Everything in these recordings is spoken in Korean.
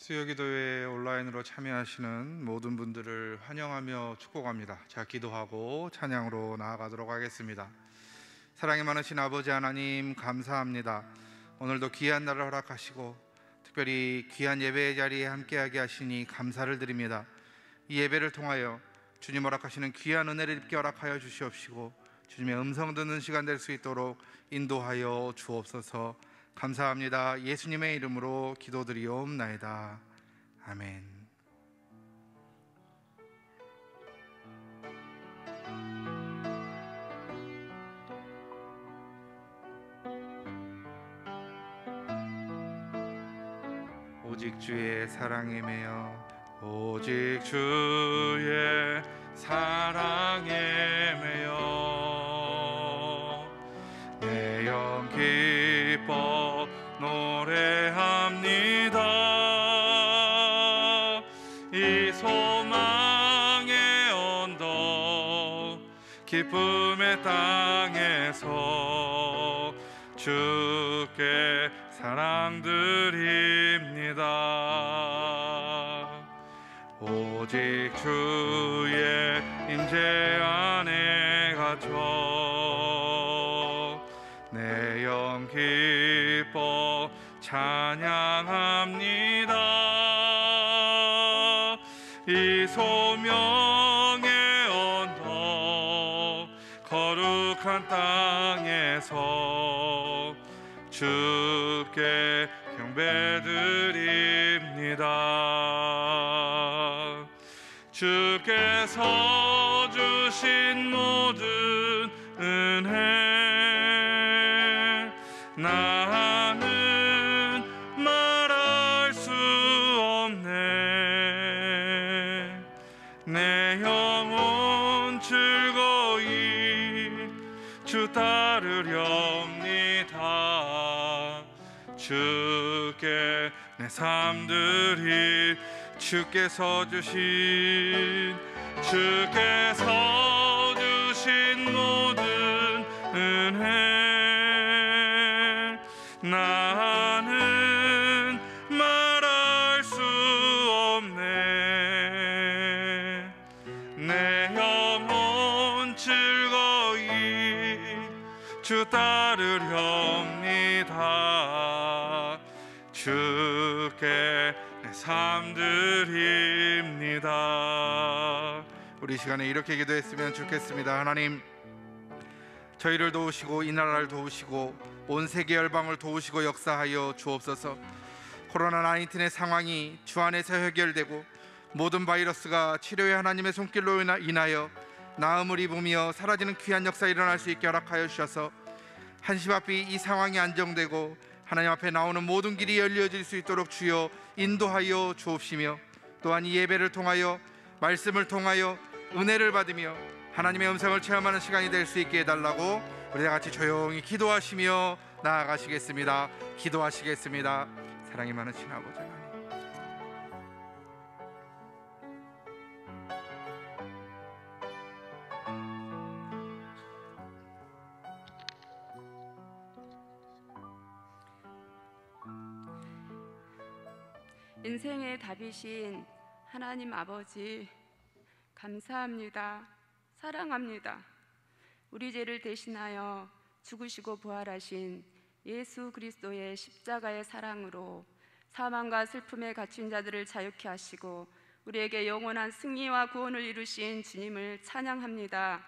수요기도회 온라인으로 참여하시는 모든 분들을 환영하며 축복합니다. 자, 기도하고 찬양으로 나아가도록 하겠습니다. 사랑이 많으신 아버지 하나님, 감사합니다. 오늘도 귀한 날을 허락하시고 특별히 귀한 예배의 자리에 함께하게 하시니 감사를 드립니다. 이 예배를 통하여 주님 허락하시는 귀한 은혜를 입게 허락하여 주시옵시고 주님의 음성 듣는 시간 될 수 있도록 인도하여 주옵소서. 감사합니다. 예수님의 이름으로 기도드리옵나이다. 아멘. 오직 주의 사랑에 매여, 오직 주의 사랑에 매여 내 영 기뻐 노래합니다. 이 소망의 언덕 기쁨의 땅에서 주께 사랑 드립니다. 오직 주의 임재 안에 갇혀 내 영 기뻐 찬양합니다. 이 소명의 언덕 거룩한 땅에서 주께 경배드립니다. 주께서 주신 모든 은혜 나는 말할 수 없네. 내 영혼 즐거이 주 따르렵니다. 주께 내 삶 드릴 주께서 주신 모든 은혜 나는 말할 수 없네. 내 영혼 즐거이 주 따르렵니다. 주께 내 삶 드립니다. 우리 시간에 이렇게 기도했으면 좋겠습니다. 하나님, 저희를 도우시고 이 나라를 도우시고 온 세계 열방을 도우시고 역사하여 주옵소서. 코로나19의 상황이 주 안에서 해결되고 모든 바이러스가 치료의 하나님의 손길로 인하여 나음을 입으며 사라지는 귀한 역사 일어날 수 있게 허락하여 주셔서 한시바삐 이 상황이 안정되고 하나님 앞에 나오는 모든 길이 열려질 수 있도록 주여 인도하여 주옵시며, 또한 이 예배를 통하여 말씀을 통하여 은혜를 받으며 하나님의 음성을 체험하는 시간이 될 수 있게 해달라고 우리 다 같이 조용히 기도하시며 나아가시겠습니다. 기도하시겠습니다. 사랑이 많으신 아버지 하나님, 인생의 답이신 하나님 아버지, 감사합니다. 사랑합니다. 우리 죄를 대신하여 죽으시고 부활하신 예수 그리스도의 십자가의 사랑으로 사망과 슬픔에 갇힌 자들을 자유케 하시고 우리에게 영원한 승리와 구원을 이루신 주님을 찬양합니다.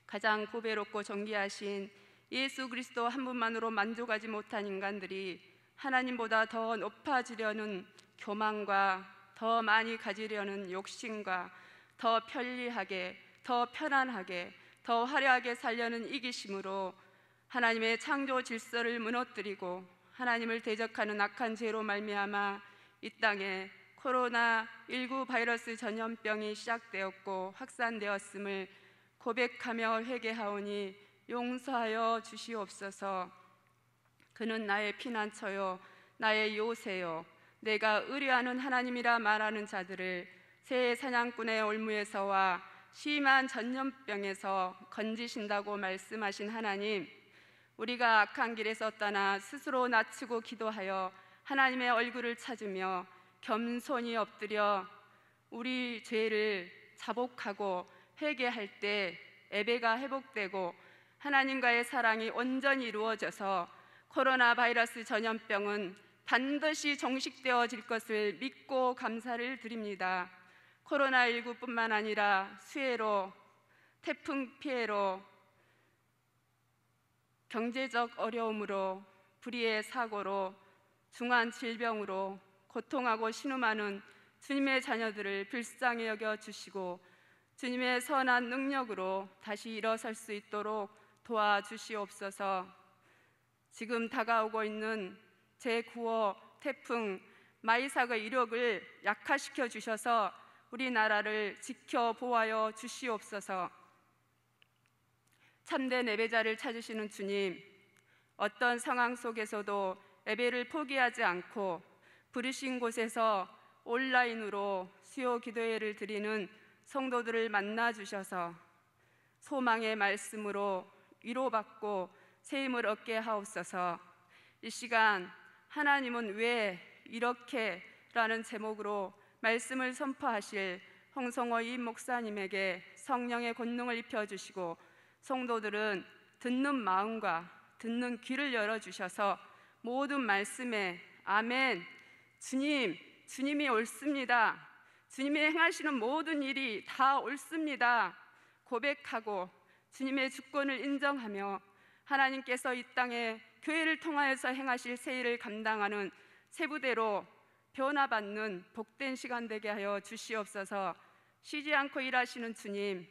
가장 고배롭고 존귀하신 예수 그리스도 한 분만으로 만족하지 못한 인간들이 하나님보다 더 높아지려는 교만과 더 많이 가지려는 욕심과 더 편리하게, 더 편안하게, 더 화려하게 살려는 이기심으로 하나님의 창조 질서를 무너뜨리고 하나님을 대적하는 악한 죄로 말미암아 이 땅에 코로나19 바이러스 전염병이 시작되었고 확산되었음을 고백하며 회개하오니 용서하여 주시옵소서. 그는 나의 피난처요 나의 요새요 내가 의뢰하는 하나님이라 말하는 자들을 새 사냥꾼의 올무에서와 심한 전염병에서 건지신다고 말씀하신 하나님, 우리가 악한 길에서 떠나 스스로 낮추고 기도하여 하나님의 얼굴을 찾으며 겸손히 엎드려 우리 죄를 자복하고 회개할 때 예배가 회복되고 하나님과의 사랑이 온전히 이루어져서 코로나 바이러스 전염병은 반드시 종식되어질 것을 믿고 감사를 드립니다. 코로나19뿐만 아니라 수해로, 태풍 피해로, 경제적 어려움으로, 불의의 사고로, 중한 질병으로 고통하고 신음하는 주님의 자녀들을 불쌍히 여겨주시고 주님의 선한 능력으로 다시 일어설 수 있도록 도와주시옵소서. 지금 다가오고 있는 제9호 태풍 마이삭의 이력을 약화시켜 주셔서 우리나라를 지켜 보호하여 주시옵소서. 참된 예배자를 찾으시는 주님, 어떤 상황 속에서도 예배를 포기하지 않고 부르신 곳에서 온라인으로 수요 기도회를 드리는 성도들을 만나 주셔서 소망의 말씀으로 위로받고 새 힘을 얻게 하옵소서. 이 시간 하나님은 왜 이렇게 라는 제목으로 말씀을 선포하실 홍성호 임 목사님에게 성령의 권능을 입혀주시고 성도들은 듣는 마음과 듣는 귀를 열어주셔서 모든 말씀에 아멘, 주님이 옳습니다, 주님이 행하시는 모든 일이 다 옳습니다 고백하고 주님의 주권을 인정하며 하나님께서 이 땅에 교회를 통하여서 행하실 새 일을 감당하는 세부대로 변화받는 복된 시간 되게 하여 주시옵소서. 쉬지 않고 일하시는 주님,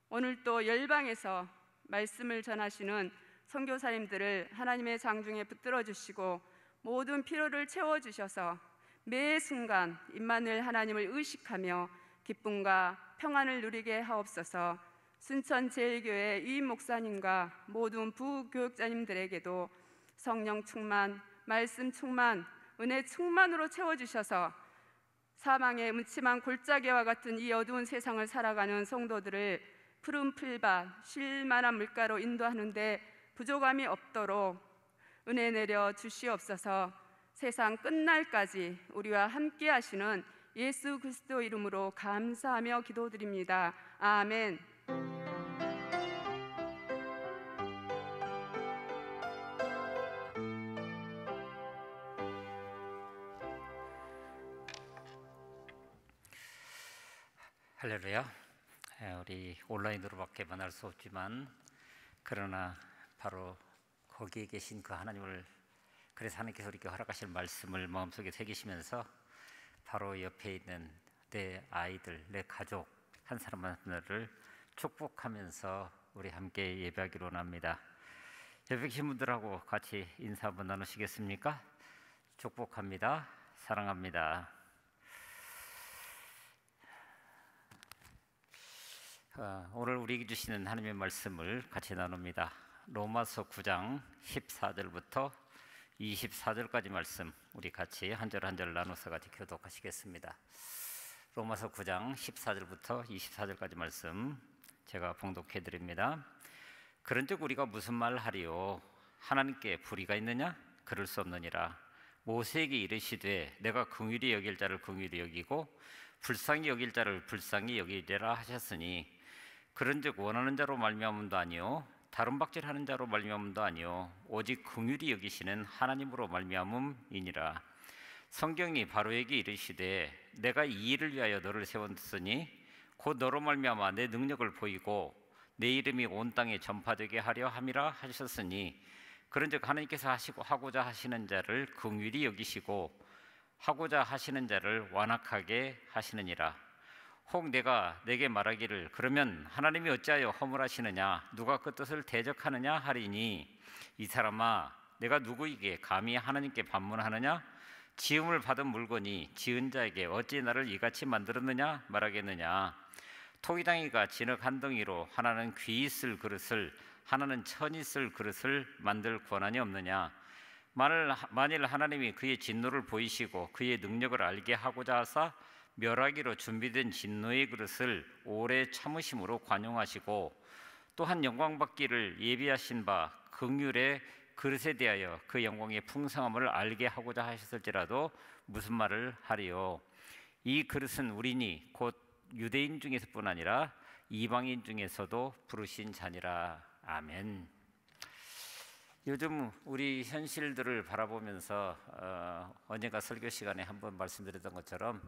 오늘 또 열방에서 말씀을 전하시는 선교사님들을 하나님의 장중에 붙들어 주시고 모든 필요를 채워주셔서 매 순간 임마누엘 하나님을 의식하며 기쁨과 평안을 누리게 하옵소서. 순천제일교회 이임 목사님과 모든 부교육자님들에게도 성령 충만, 말씀 충만, 은혜 충만으로 채워주셔서 사망의 음침한 골짜기와 같은 이 어두운 세상을 살아가는 성도들을 푸른 풀밭, 쉴만한 물가로 인도하는데 부족함이 없도록 은혜 내려 주시옵소서. 세상 끝날까지 우리와 함께 하시는 예수 그리스도 이름으로 감사하며 기도드립니다. 아멘. 할렐루야. 우리 온라인으로밖에 만날 수 없지만 그러나 바로 거기에 계신 그 하나님을, 그래서 하나님께서 우리에게 허락하실 말씀을 마음속에 새기시면서 바로 옆에 있는 내 아이들, 내 가족 한 사람 한 사람을 축복하면서 우리 함께 예배하기로 합니다. 옆에 계신 분들하고 같이 인사 한번 나누시겠습니까? 축복합니다. 사랑합니다. 오늘 우리에게 주시는 하나님의 말씀을 같이 나눕니다. 로마서 9장 14절부터 24절까지 말씀 우리 같이 한 절 한 절 나눠서 같이 교독하시겠습니다. 로마서 9장 14절부터 24절까지 말씀 제가 봉독해 드립니다. 그런즉 우리가 무슨 말을 하리요? 하나님께 불의가 있느냐? 그럴 수 없느니라. 모세에게 이르시되 내가 긍휼히 여길 자를 긍휼히 여기고 불쌍히 여길 자를 불쌍히 여기리라 하셨으니 그런즉 원하는 자로 말미암음도 아니요 다른 박질하는 자로 말미암음도 아니요 오직 긍휼히 여기시는 하나님으로 말미암음이니라. 성경이 바로에게 이르시되 내가 이 일을 위하여 너를 세웠으니 곧 너로 말미암아 내 능력을 보이고 내 이름이 온 땅에 전파되게 하려 함이라 하셨으니 그런즉 하나님께서 하고자 하시는 자를 긍휼히 여기시고 하고자 하시는 자를 완악하게 하시느니라. 혹 내가 내게 말하기를 그러면 하나님이 어찌하여 허물하시느냐 누가 그 뜻을 대적하느냐 하리니 이 사람아 내가 누구에게 감히 하나님께 반문하느냐? 지음을 받은 물건이 지은 자에게 어찌 나를 이같이 만들었느냐 말하겠느냐. 토기장이가 진흙 한 덩이로 하나는 귀 있을 그릇을 하나는 천 있을 그릇을 만들 권한이 없느냐. 만일 하나님이 그의 진노를 보이시고 그의 능력을 알게 하고자 하사 멸하기로 준비된 진노의 그릇을 오래 참으심으로 관용하시고 또한 영광받기를 예비하신 바 긍휼의 그릇에 대하여 그 영광의 풍성함을 알게 하고자 하셨을지라도 무슨 말을 하리요? 이 그릇은 우리니 곧 유대인 중에서뿐 아니라 이방인 중에서도 부르신 자니라. 아멘. 요즘 우리 현실들을 바라보면서 언젠가 설교 시간에 한번 말씀드렸던 것처럼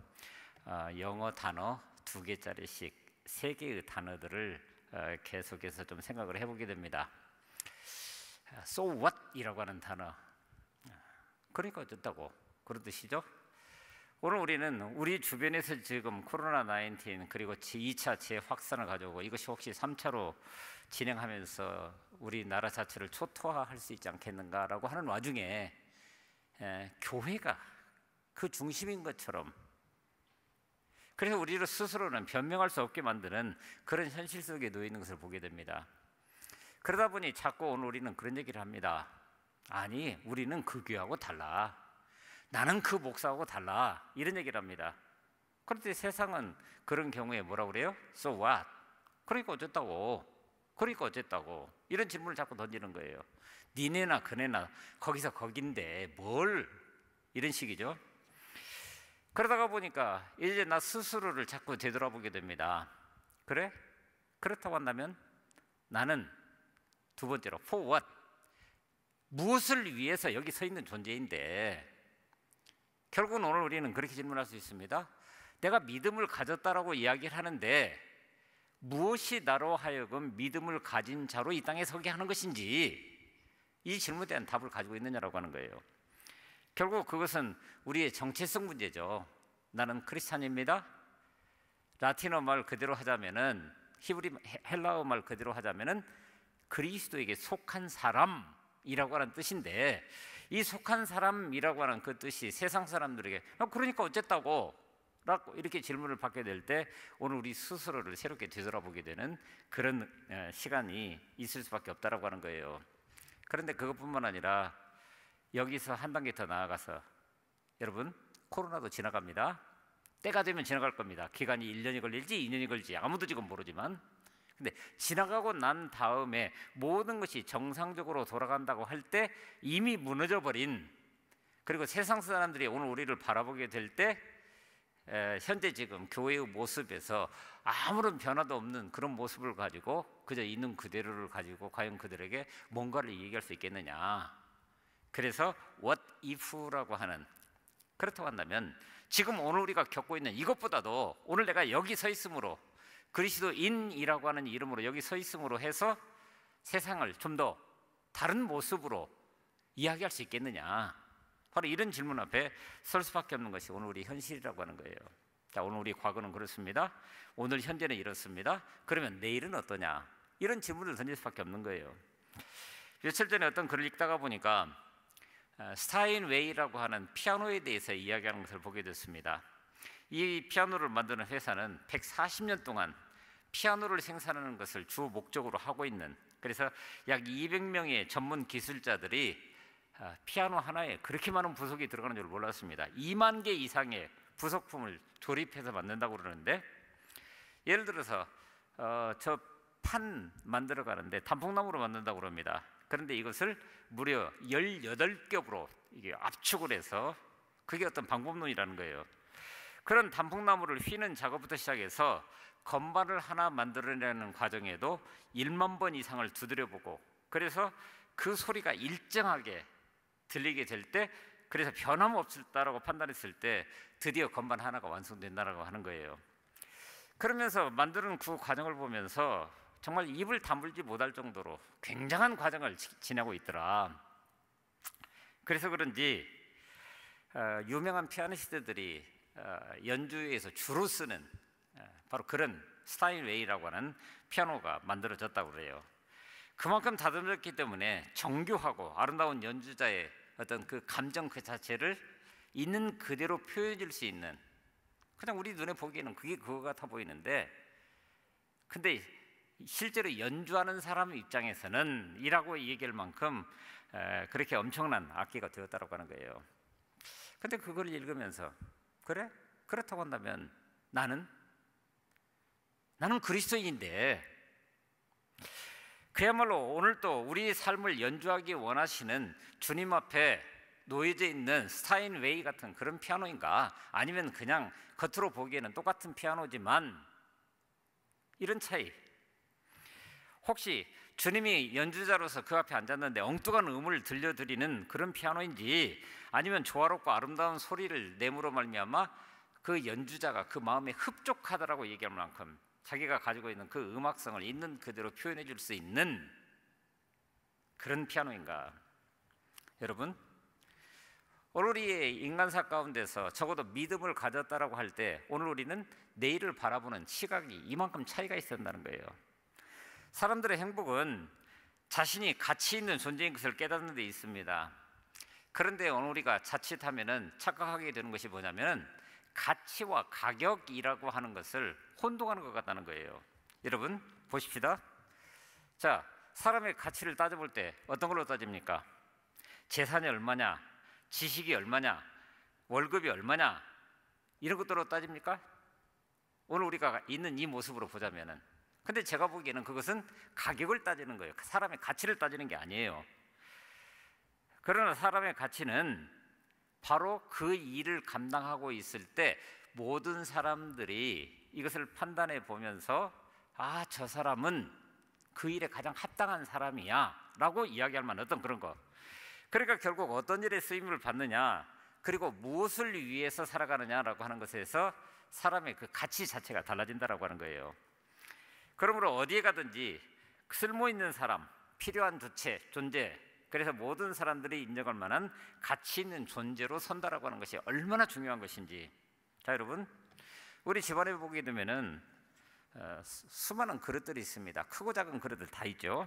영어 단어 2개짜리씩 3개의 단어들을 계속해서 좀 생각을 해보게 됩니다. So what? 이라고 하는 단어, 그러니까 어쨌다고, 그런 뜻이죠. 오늘 우리는 우리 주변에서 지금 코로나19 그리고 2차 재확산을 가져오고 이것이 혹시 3차로 진행하면서 우리나라 자체를 초토화할 수 있지 않겠는가라고 하는 와중에 교회가 그 중심인 것처럼, 그래서 우리를 스스로는 변명할 수 없게 만드는 그런 현실 속에 놓여 있는 것을 보게 됩니다. 그러다 보니 자꾸 오늘 우리는 그런 얘기를 합니다. 아니, 우리는 그 교회하고 달라, 나는 그 목사하고 달라, 이런 얘기를 합니다. 그런데 세상은 그런 경우에 뭐라고 그래요? So what? 그러니까 어쨌다고, 그러니까 어쨌다고, 이런 질문을 자꾸 던지는 거예요. 니네나 그네나 거기서 거긴데 뭘, 이런 식이죠. 그러다가 보니까 이제 나 스스로를 자꾸 되돌아보게 됩니다. 그래? 그렇다고 한다면 나는 두 번째로 for what? 무엇을 위해서 여기 서 있는 존재인데, 결국은 오늘 우리는 그렇게 질문할 수 있습니다. 내가 믿음을 가졌다라고 이야기를 하는데 무엇이 나로 하여금 믿음을 가진 자로 이 땅에 서게 하는 것인지, 이 질문에 대한 답을 가지고 있느냐라고 하는 거예요. 결국 그것은 우리의 정체성 문제죠. 나는 크리스찬입니다. 라틴어 말 그대로 하자면은, 헬라어 말 그대로 하자면은 그리스도에게 속한 사람이라고 하는 뜻인데, 이 속한 사람이라고 하는 그 뜻이 세상 사람들에게 그러니까 어쨌다고 라고 이렇게 질문을 받게 될 때 오늘 우리 스스로를 새롭게 되돌아보게 되는 그런 시간이 있을 수밖에 없다라고 하는 거예요. 그런데 그것뿐만 아니라 여기서 한 단계 더 나아가서, 여러분, 코로나도 지나갑니다. 때가 되면 지나갈 겁니다. 기간이 1년이 걸릴지 2년이 걸릴지 아무도 지금 모르지만, 근데 지나가고 난 다음에 모든 것이 정상적으로 돌아간다고 할 때 이미 무너져 버린, 그리고 세상 사람들이 오늘 우리를 바라보게 될 때 현재 지금 교회의 모습에서 아무런 변화도 없는 그런 모습을 가지고 그저 있는 그대로를 가지고 과연 그들에게 뭔가를 얘기할 수 있겠느냐. 그래서 what if라고 하는, 그렇다고 한다면 지금 오늘 우리가 겪고 있는 이것보다도 오늘 내가 여기 서 있음으로, 그리스도인이라고 하는 이름으로 여기 서 있음으로 해서 세상을 좀 더 다른 모습으로 이야기할 수 있겠느냐. 바로 이런 질문 앞에 설 수밖에 없는 것이 오늘 우리 현실이라고 하는 거예요. 자, 오늘 우리 과거는 그렇습니다. 오늘 현재는 이렇습니다. 그러면 내일은 어떠냐? 이런 질문을 던질 수밖에 없는 거예요. 며칠 전에 어떤 글을 읽다가 보니까 스타인웨이라고 하는 피아노에 대해서 이야기하는 것을 보게 됐습니다. 이 피아노를 만드는 회사는 140년 동안 피아노를 생산하는 것을 주 목적으로 하고 있는, 그래서 약 200명의 전문 기술자들이 피아노 하나에 그렇게 많은 부속이 들어가는 줄 몰랐습니다. 2만 개 이상의 부속품을 조립해서 만든다고 그러는데, 예를 들어서 저 판 만들어 가는데 단풍나무로 만든다고 그럽니다. 그런데 이것을 무려 18겹으로 이게 압축을 해서, 그게 어떤 방법론이라는 거예요. 그런 단풍나무를 휘는 작업부터 시작해서 건반을 하나 만들어내는 과정에도 1만 번 이상을 두드려보고, 그래서 그 소리가 일정하게 들리게 될 때, 그래서 변함없다라고 판단했을 때 드디어 건반 하나가 완성된다라고 하는 거예요. 그러면서 만드는 그 과정을 보면서 정말 입을 다물지 못할 정도로 굉장한 과정을 지나고 있더라. 그래서 그런지 유명한 피아니스트들이 연주에서 주로 쓰는 바로 그런 스타인웨이라고 하는 피아노가 만들어졌다고 그래요. 그만큼 다듬었기 때문에 정교하고 아름다운 연주자의 어떤 그 감정 그 자체를 있는 그대로 표현해줄 수 있는, 그냥 우리 눈에 보기에는 그게 그거 같아 보이는데, 근데 실제로 연주하는 사람 입장에서는 이라고 얘기할 만큼 그렇게 엄청난 악기가 되었다고 하는 거예요. 근데 그걸 읽으면서, 그래? 그렇다고 한다면 나는 그리스도인인데, 그야말로 오늘도 우리 삶을 연주하기 원하시는 주님 앞에 놓여져 있는 스타인웨이 같은 그런 피아노인가, 아니면 그냥 겉으로 보기에는 똑같은 피아노지만 이런 차이. 혹시 주님이 연주자로서 그 앞에 앉았는데 엉뚱한 음을 들려드리는 그런 피아노인지, 아니면 조화롭고 아름다운 소리를 내므로 말미암아 그 연주자가 그 마음에 흡족하다라고 얘기할 만큼 자기가 가지고 있는 그 음악성을 있는 그대로 표현해 줄 수 있는 그런 피아노인가? 여러분, 오늘 우리의 인간사 가운데서 적어도 믿음을 가졌다라고 할 때 오늘 우리는 내일을 바라보는 시각이 이만큼 차이가 있어야 한다는 거예요. 사람들의 행복은 자신이 가치 있는 존재인 것을 깨닫는 데 있습니다. 그런데 오늘 우리가 자칫하면은 착각하게 되는 것이 뭐냐면 가치와 가격이라고 하는 것을 혼동하는 것 같다는 거예요. 여러분 보십시다. 자, 사람의 가치를 따져볼 때 어떤 걸로 따집니까? 재산이 얼마냐, 지식이 얼마냐, 월급이 얼마냐, 이런 것들로 따집니까? 오늘 우리가 있는 이 모습으로 보자면은. 근데 제가 보기에는 그것은 가격을 따지는 거예요. 사람의 가치를 따지는 게 아니에요. 그러나 사람의 가치는 바로 그 일을 감당하고 있을 때 모든 사람들이 이것을 판단해 보면서 아, 저 사람은 그 일에 가장 합당한 사람이야 라고 이야기할 만한 어떤 그런 거. 그러니까 결국 어떤 일에 쓰임을 받느냐, 그리고 무엇을 위해서 살아가느냐라고 하는 것에서 사람의 그 가치 자체가 달라진다라고 하는 거예요. 그러므로 어디에 가든지 쓸모 있는 사람, 필요한 존재, 그래서 모든 사람들이 인정할 만한 가치 있는 존재로 선다라고 하는 것이 얼마나 중요한 것인지. 자, 여러분, 우리 집안에 보게 되면은 수많은 그릇들이 있습니다. 크고 작은 그릇들 다 있죠.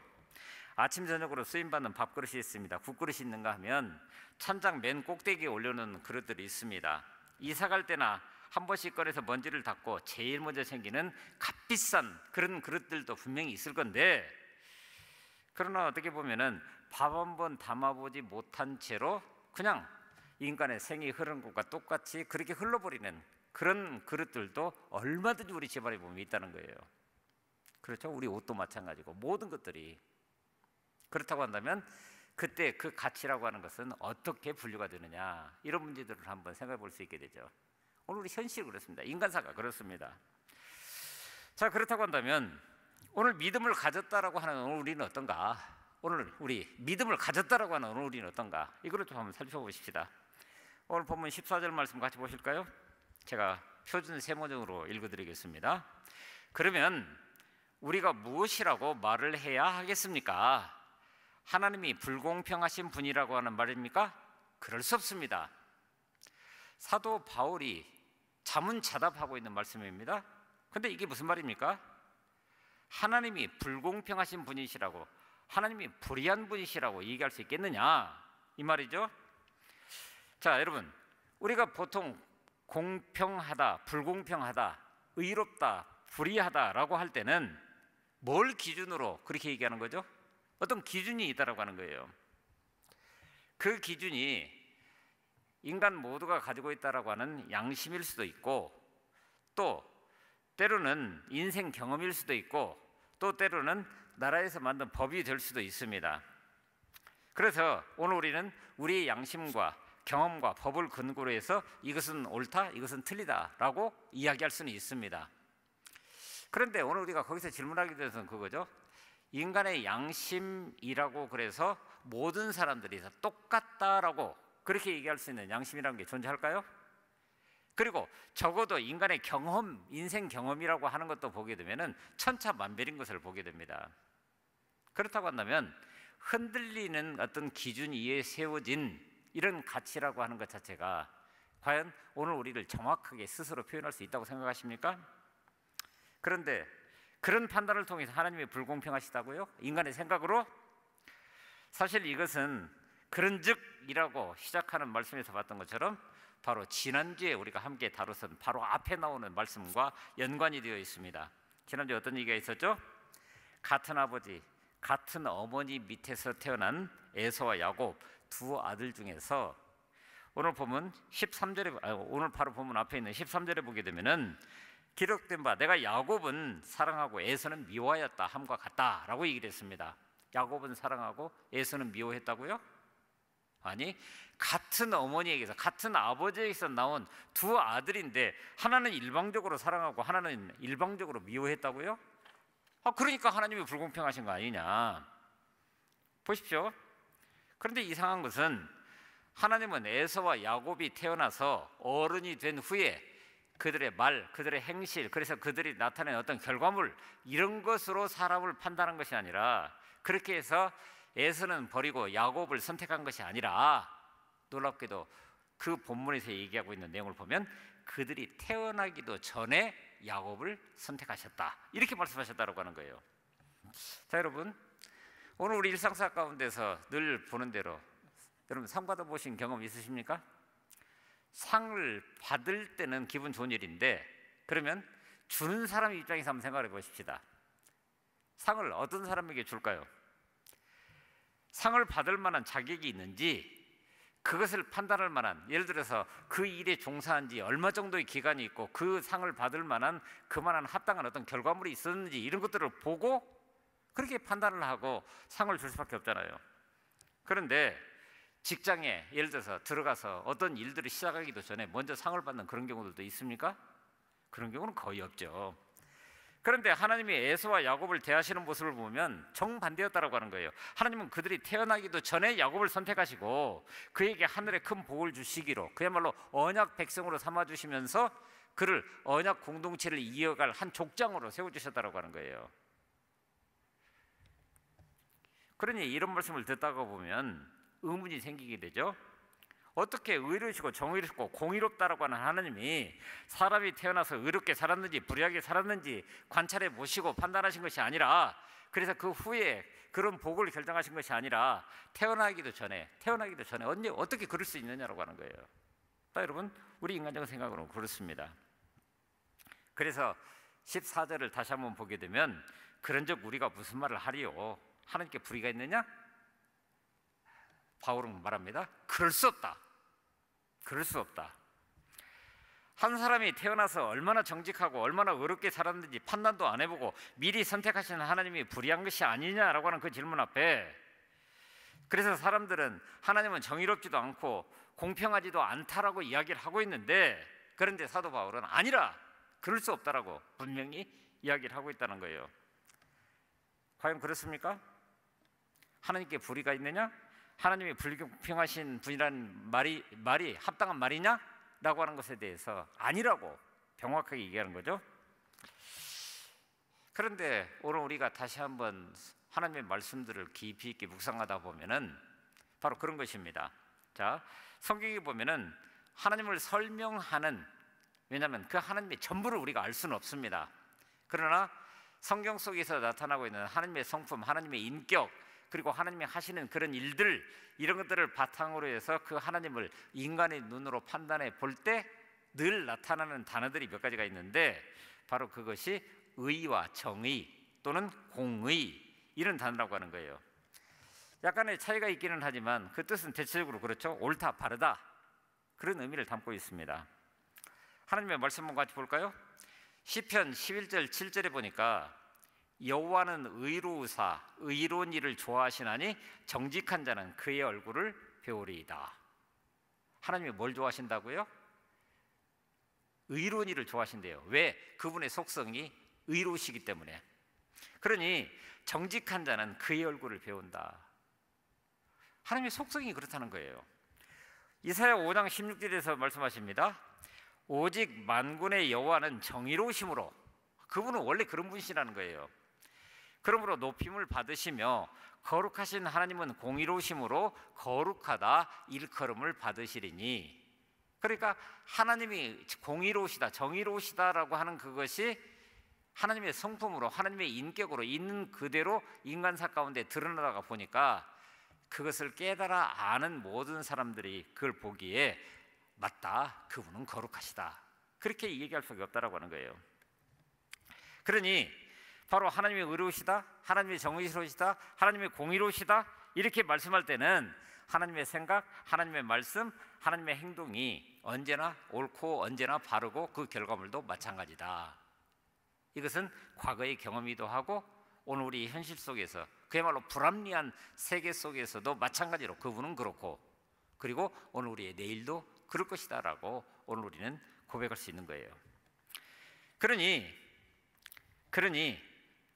아침 저녁으로 쓰임받는 밥그릇이 있습니다. 국그릇이 있는가 하면 천장 맨 꼭대기에 올려놓은 그릇들이 있습니다. 이사 갈 때나 한 번씩 꺼내서 먼지를 닦고 제일 먼저 생기는 값비싼 그런 그릇들도 분명히 있을 건데, 그러나 어떻게 보면은 밥 한 번 담아보지 못한 채로 그냥 인간의 생이 흐른 것과 똑같이 그렇게 흘러버리는 그런 그릇들도 얼마든지 우리 집안에 보면 있다는 거예요. 그렇죠? 우리 옷도 마찬가지고 모든 것들이. 그렇다고 한다면 그때 그 가치라고 하는 것은 어떻게 분류가 되느냐, 이런 문제들을 한번 생각해 볼 수 있게 되죠. 오늘 우리 현실이 그렇습니다. 인간사가 그렇습니다. 자, 그렇다고 한다면 오늘 믿음을 가졌다라고 하는 오늘 우리는 어떤가? 오늘 우리 믿음을 가졌다라고 하는 오늘 우리는 어떤가? 이거를 좀 한번 살펴보십시다. 오늘 본문 14절 말씀 같이 보실까요? 제가 표준 세모정으로 읽어드리겠습니다. 그러면 우리가 무엇이라고 말을 해야 하겠습니까? 하나님이 불공평하신 분이라고 하는 말입니까? 그럴 수 없습니다. 사도 바울이 자문자답하고 있는 말씀입니다. 근데 이게 무슨 말입니까? 하나님이 불공평하신 분이시라고, 하나님이 불의한 분이시라고 얘기할 수 있겠느냐, 이 말이죠. 자, 여러분, 우리가 보통 공평하다, 불공평하다, 의롭다, 불의하다라고 할 때는 뭘 기준으로 그렇게 얘기하는 거죠? 어떤 기준이 있다라고 하는 거예요. 그 기준이 인간 모두가 가지고 있다라고 하는 양심일 수도 있고, 또 때로는 인생 경험일 수도 있고, 또 때로는 나라에서 만든 법이 될 수도 있습니다. 그래서 오늘 우리는 우리의 양심과 경험과 법을 근거로 해서 이것은 옳다, 이것은 틀리다라고 이야기할 수는 있습니다. 그런데 오늘 우리가 거기서 질문하게 돼서는 그거죠. 인간의 양심이라고 그래서 모든 사람들이 다 똑같다라고 그렇게 얘기할 수 있는 양심이라는 게 존재할까요? 그리고 적어도 인간의 경험, 인생 경험이라고 하는 것도 보게 되면은 천차만별인 것을 보게 됩니다. 그렇다고 한다면 흔들리는 어떤 기준 위에 세워진 이런 가치라고 하는 것 자체가 과연 오늘 우리를 정확하게 스스로 표현할 수 있다고 생각하십니까? 그런데 그런 판단을 통해서 하나님이 불공평하시다고요? 인간의 생각으로? 사실 이것은 그런즉이라고 시작하는 말씀에서 봤던 것처럼 바로 지난주에 우리가 함께 다뤘던 바로 앞에 나오는 말씀과 연관이 되어 있습니다. 지난주에 어떤 얘기가 있었죠? 같은 아버지, 같은 어머니 밑에서 태어난 에서와 야곱 두 아들 중에서 오늘 보면 13절에 오늘 바로 보면 앞에 있는 13절에 보게 되면은 기록된 바 내가 야곱은 사랑하고 에서는 미워하였다 함과 같다라고 얘기를 했습니다. 야곱은 사랑하고 에서는 미워했다고요? 아니, 같은 어머니에게서 같은 아버지에게서 나온 두 아들인데 하나는 일방적으로 사랑하고 하나는 일방적으로 미워했다고요? 그러니까 하나님이 불공평하신 거 아니냐. 보십시오. 그런데 이상한 것은 하나님은 에서와 야곱이 태어나서 어른이 된 후에 그들의 말, 그들의 행실, 그래서 그들이 나타낸 어떤 결과물, 이런 것으로 사람을 판단한 것이 아니라, 그렇게 해서 에서는 버리고 야곱을 선택한 것이 아니라, 놀랍게도 그 본문에서 얘기하고 있는 내용을 보면 그들이 태어나기도 전에 야곱을 선택하셨다, 이렇게 말씀하셨다고 하는 거예요. 자, 여러분, 오늘 우리 일상사 가운데서 늘 보는 대로 여러분 상 받아보신 경험 있으십니까? 상을 받을 때는 기분 좋은 일인데, 그러면 주는 사람 입장에서 한번 생각해 보십시다. 상을 어떤 사람에게 줄까요? 상을 받을 만한 자격이 있는지, 그것을 판단할 만한, 예를 들어서 그 일에 종사한 지 얼마 정도의 기간이 있고 그 상을 받을 만한 그만한 합당한 어떤 결과물이 있었는지, 이런 것들을 보고 그렇게 판단을 하고 상을 줄 수밖에 없잖아요. 그런데 직장에 예를 들어서 들어가서 어떤 일들을 시작하기도 전에 먼저 상을 받는 그런 경우들도 있습니까? 그런 경우는 거의 없죠. 그런데 하나님이 에서와 야곱을 대하시는 모습을 보면 정반대였다라고 하는 거예요. 하나님은 그들이 태어나기도 전에 야곱을 선택하시고 그에게 하늘의 큰 복을 주시기로, 그야말로 언약 백성으로 삼아주시면서 그를 언약 공동체를 이어갈 한 족장으로 세워주셨다라고 하는 거예요. 그러니 이런 말씀을 듣다가 보면 의문이 생기게 되죠. 어떻게 의로우시고 정의롭고 공의롭다라고 하는 하나님이 사람이 태어나서 의롭게 살았는지 불의하게 살았는지 관찰해 보시고 판단하신 것이 아니라, 그래서 그 후에 그런 복을 결정하신 것이 아니라 태어나기도 전에 언제 어떻게 그럴 수 있느냐라고 하는 거예요. 여러분, 우리 인간적인 생각으로는 그렇습니다. 그래서 14절을 다시 한번 보게 되면, 그런즉 우리가 무슨 말을 하리요? 하나님께 불의가 있느냐? 바울은 말합니다. 그럴 수 없다. 그럴 수 없다. 한 사람이 태어나서 얼마나 정직하고 얼마나 의롭게 살았는지 판단도 안 해보고 미리 선택하신 하나님이 불의한 것이 아니냐라고 하는 그 질문 앞에, 그래서 사람들은 하나님은 정의롭지도 않고 공평하지도 않다라고 이야기를 하고 있는데, 그런데 사도 바울은 아니라, 그럴 수 없다라고 분명히 이야기를 하고 있다는 거예요. 과연 그렇습니까? 하나님께 불의가 있느냐? 하나님이 불공평하신 분이라는 말이 합당한 말이냐? 라고 하는 것에 대해서 아니라고 정확하게 얘기하는 거죠. 그런데 오늘 우리가 다시 한번 하나님의 말씀들을 깊이 있게 묵상하다 보면은 바로 그런 것입니다. 자, 성경에 보면은 하나님을 설명하는, 왜냐하면 그 하나님의 전부를 우리가 알 수는 없습니다. 그러나 성경 속에서 나타나고 있는 하나님의 성품, 하나님의 인격, 그리고 하나님이 하시는 그런 일들, 이런 것들을 바탕으로 해서 그 하나님을 인간의 눈으로 판단해 볼 때 늘 나타나는 단어들이 몇 가지가 있는데, 바로 그것이 의와 정의 또는 공의, 이런 단어라고 하는 거예요. 약간의 차이가 있기는 하지만 그 뜻은 대체적으로 그렇죠. 옳다, 바르다, 그런 의미를 담고 있습니다. 하나님의 말씀 한번 같이 볼까요? 시편 11절 7절에 보니까 여호와는 의로우사 의로운 일을 좋아하시나니 정직한 자는 그의 얼굴을 배우리이다. 하나님이 뭘 좋아하신다고요? 의로운 일을 좋아하신대요. 왜? 그분의 속성이 의로우시기 때문에. 그러니 정직한 자는 그의 얼굴을 배운다. 하나님의 속성이 그렇다는 거예요. 이사야 5장 16절에서 말씀하십니다. 오직 만군의 여호와는 정의로우심으로, 그분은 원래 그런 분이시라는 거예요. 그러므로 높임을 받으시며 거룩하신 하나님은 공의로우심으로 거룩하다 일컬음을 받으시리니. 그러니까 하나님이 공의로우시다, 정의로우시다라고 하는 그것이 하나님의 성품으로, 하나님의 인격으로 있는 그대로 인간사 가운데 드러나다가 보니까 그것을 깨달아 아는 모든 사람들이 그걸 보기에 맞다, 그분은 거룩하시다, 그렇게 얘기할 수가 없다라고 하는 거예요. 그러니 바로 하나님이 의로우시다, 하나님이 정의로우시다, 하나님이 공의로우시다, 이렇게 말씀할 때는 하나님의 생각, 하나님의 말씀, 하나님의 행동이 언제나 옳고 언제나 바르고 그 결과물도 마찬가지다. 이것은 과거의 경험이기도 하고 오늘 우리 현실 속에서 그야말로 불합리한 세계 속에서도 마찬가지로 그분은 그렇고, 그리고 오늘 우리의 내일도 그럴 것이다 라고 오늘 우리는 고백할 수 있는 거예요. 그러니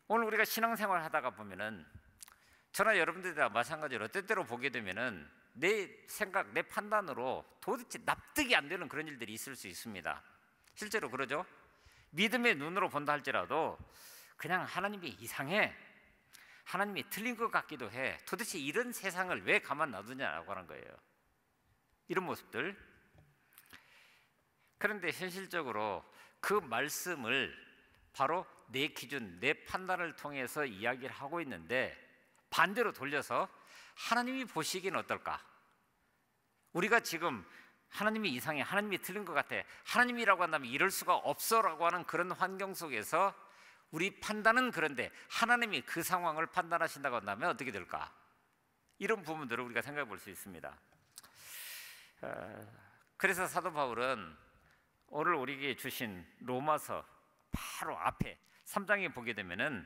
오늘 우리가 신앙생활 하다가 보면은 저나 여러분들이나 마찬가지로 때때로 보게 되면은 내 생각, 내 판단으로 도대체 납득이 안 되는 그런 일들이 있을 수 있습니다. 실제로 그러죠. 믿음의 눈으로 본다 할지라도 그냥 하나님이 이상해, 하나님이 틀린 것 같기도 해, 도대체 이런 세상을 왜 가만 놔두냐라고 하는 거예요. 이런 모습들. 그런데 현실적으로 그 말씀을 바로 내 기준, 내 판단을 통해서 이야기를 하고 있는데, 반대로 돌려서 하나님이 보시기엔 어떨까? 우리가 지금 하나님이 이상해, 하나님이 틀린 것 같아, 하나님이라고 한다면 이럴 수가 없어라고 하는 그런 환경 속에서 우리 판단은 그런데 하나님이 그 상황을 판단하신다고 한다면 어떻게 될까? 이런 부분들을 우리가 생각해 볼 수 있습니다. 그래서 사도 바울은 오늘 우리에게 주신 로마서 바로 앞에 3장에 보게 되면은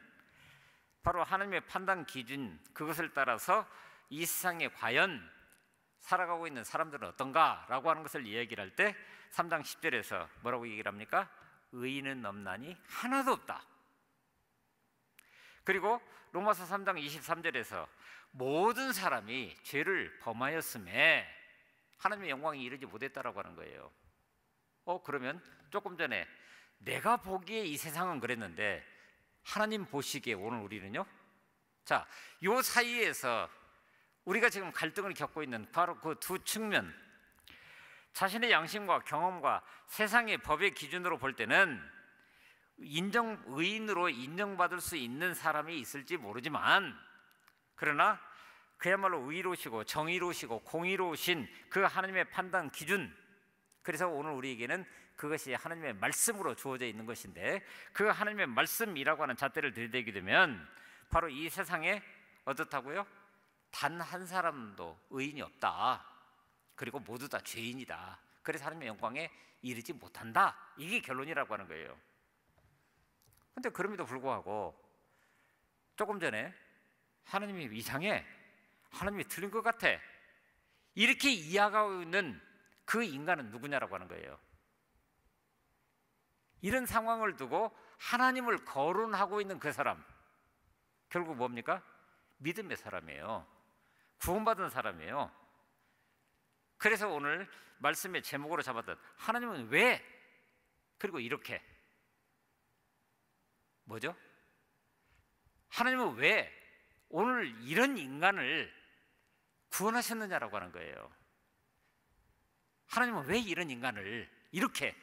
바로 하나님의 판단 기준, 그것을 따라서 이 세상에 과연 살아가고 있는 사람들은 어떤가라고 하는 것을 이야기를 할 때 3장 10절에서 뭐라고 얘기를 합니까? 의인은 없나니 하나도 없다. 그리고 로마서 3장 23절에서 모든 사람이 죄를 범하였음에 하나님의 영광이 이르지 못했다라고 하는 거예요. 그러면 조금 전에 내가 보기에 이 세상은 그랬는데 하나님 보시기에 오늘 우리는요? 자, 요 사이에서 우리가 지금 갈등을 겪고 있는 바로 그 두 측면, 자신의 양심과 경험과 세상의 법의 기준으로 볼 때는 의인으로 인정받을 수 있는 사람이 있을지 모르지만, 그러나 그야말로 의로우시고 정의로우시고 공의로우신 그 하나님의 판단 기준, 그래서 오늘 우리에게는 그것이 하나님의 말씀으로 주어져 있는 것인데, 그 하나님의 말씀이라고 하는 잣대를 들이대게 되면 바로 이 세상에 어떻다고요? 단 한 사람도 의인이 없다. 그리고 모두 다 죄인이다. 그래서 하나님의 영광에 이르지 못한다. 이게 결론이라고 하는 거예요. 그런데 그럼에도 불구하고 조금 전에 하나님이 이상해, 하나님이 틀린 것 같아, 이렇게 이야기하고 있는 그 인간은 누구냐라고 하는 거예요. 이런 상황을 두고 하나님을 거론하고 있는 그 사람, 결국 뭡니까? 믿음의 사람이에요. 구원받은 사람이에요. 그래서 오늘 말씀의 제목으로 잡았던 하나님은 왜, 그리고 이렇게, 뭐죠? 하나님은 왜 오늘 이런 인간을 구원하셨느냐라고 하는 거예요. 하나님은 왜 이런 인간을 이렇게,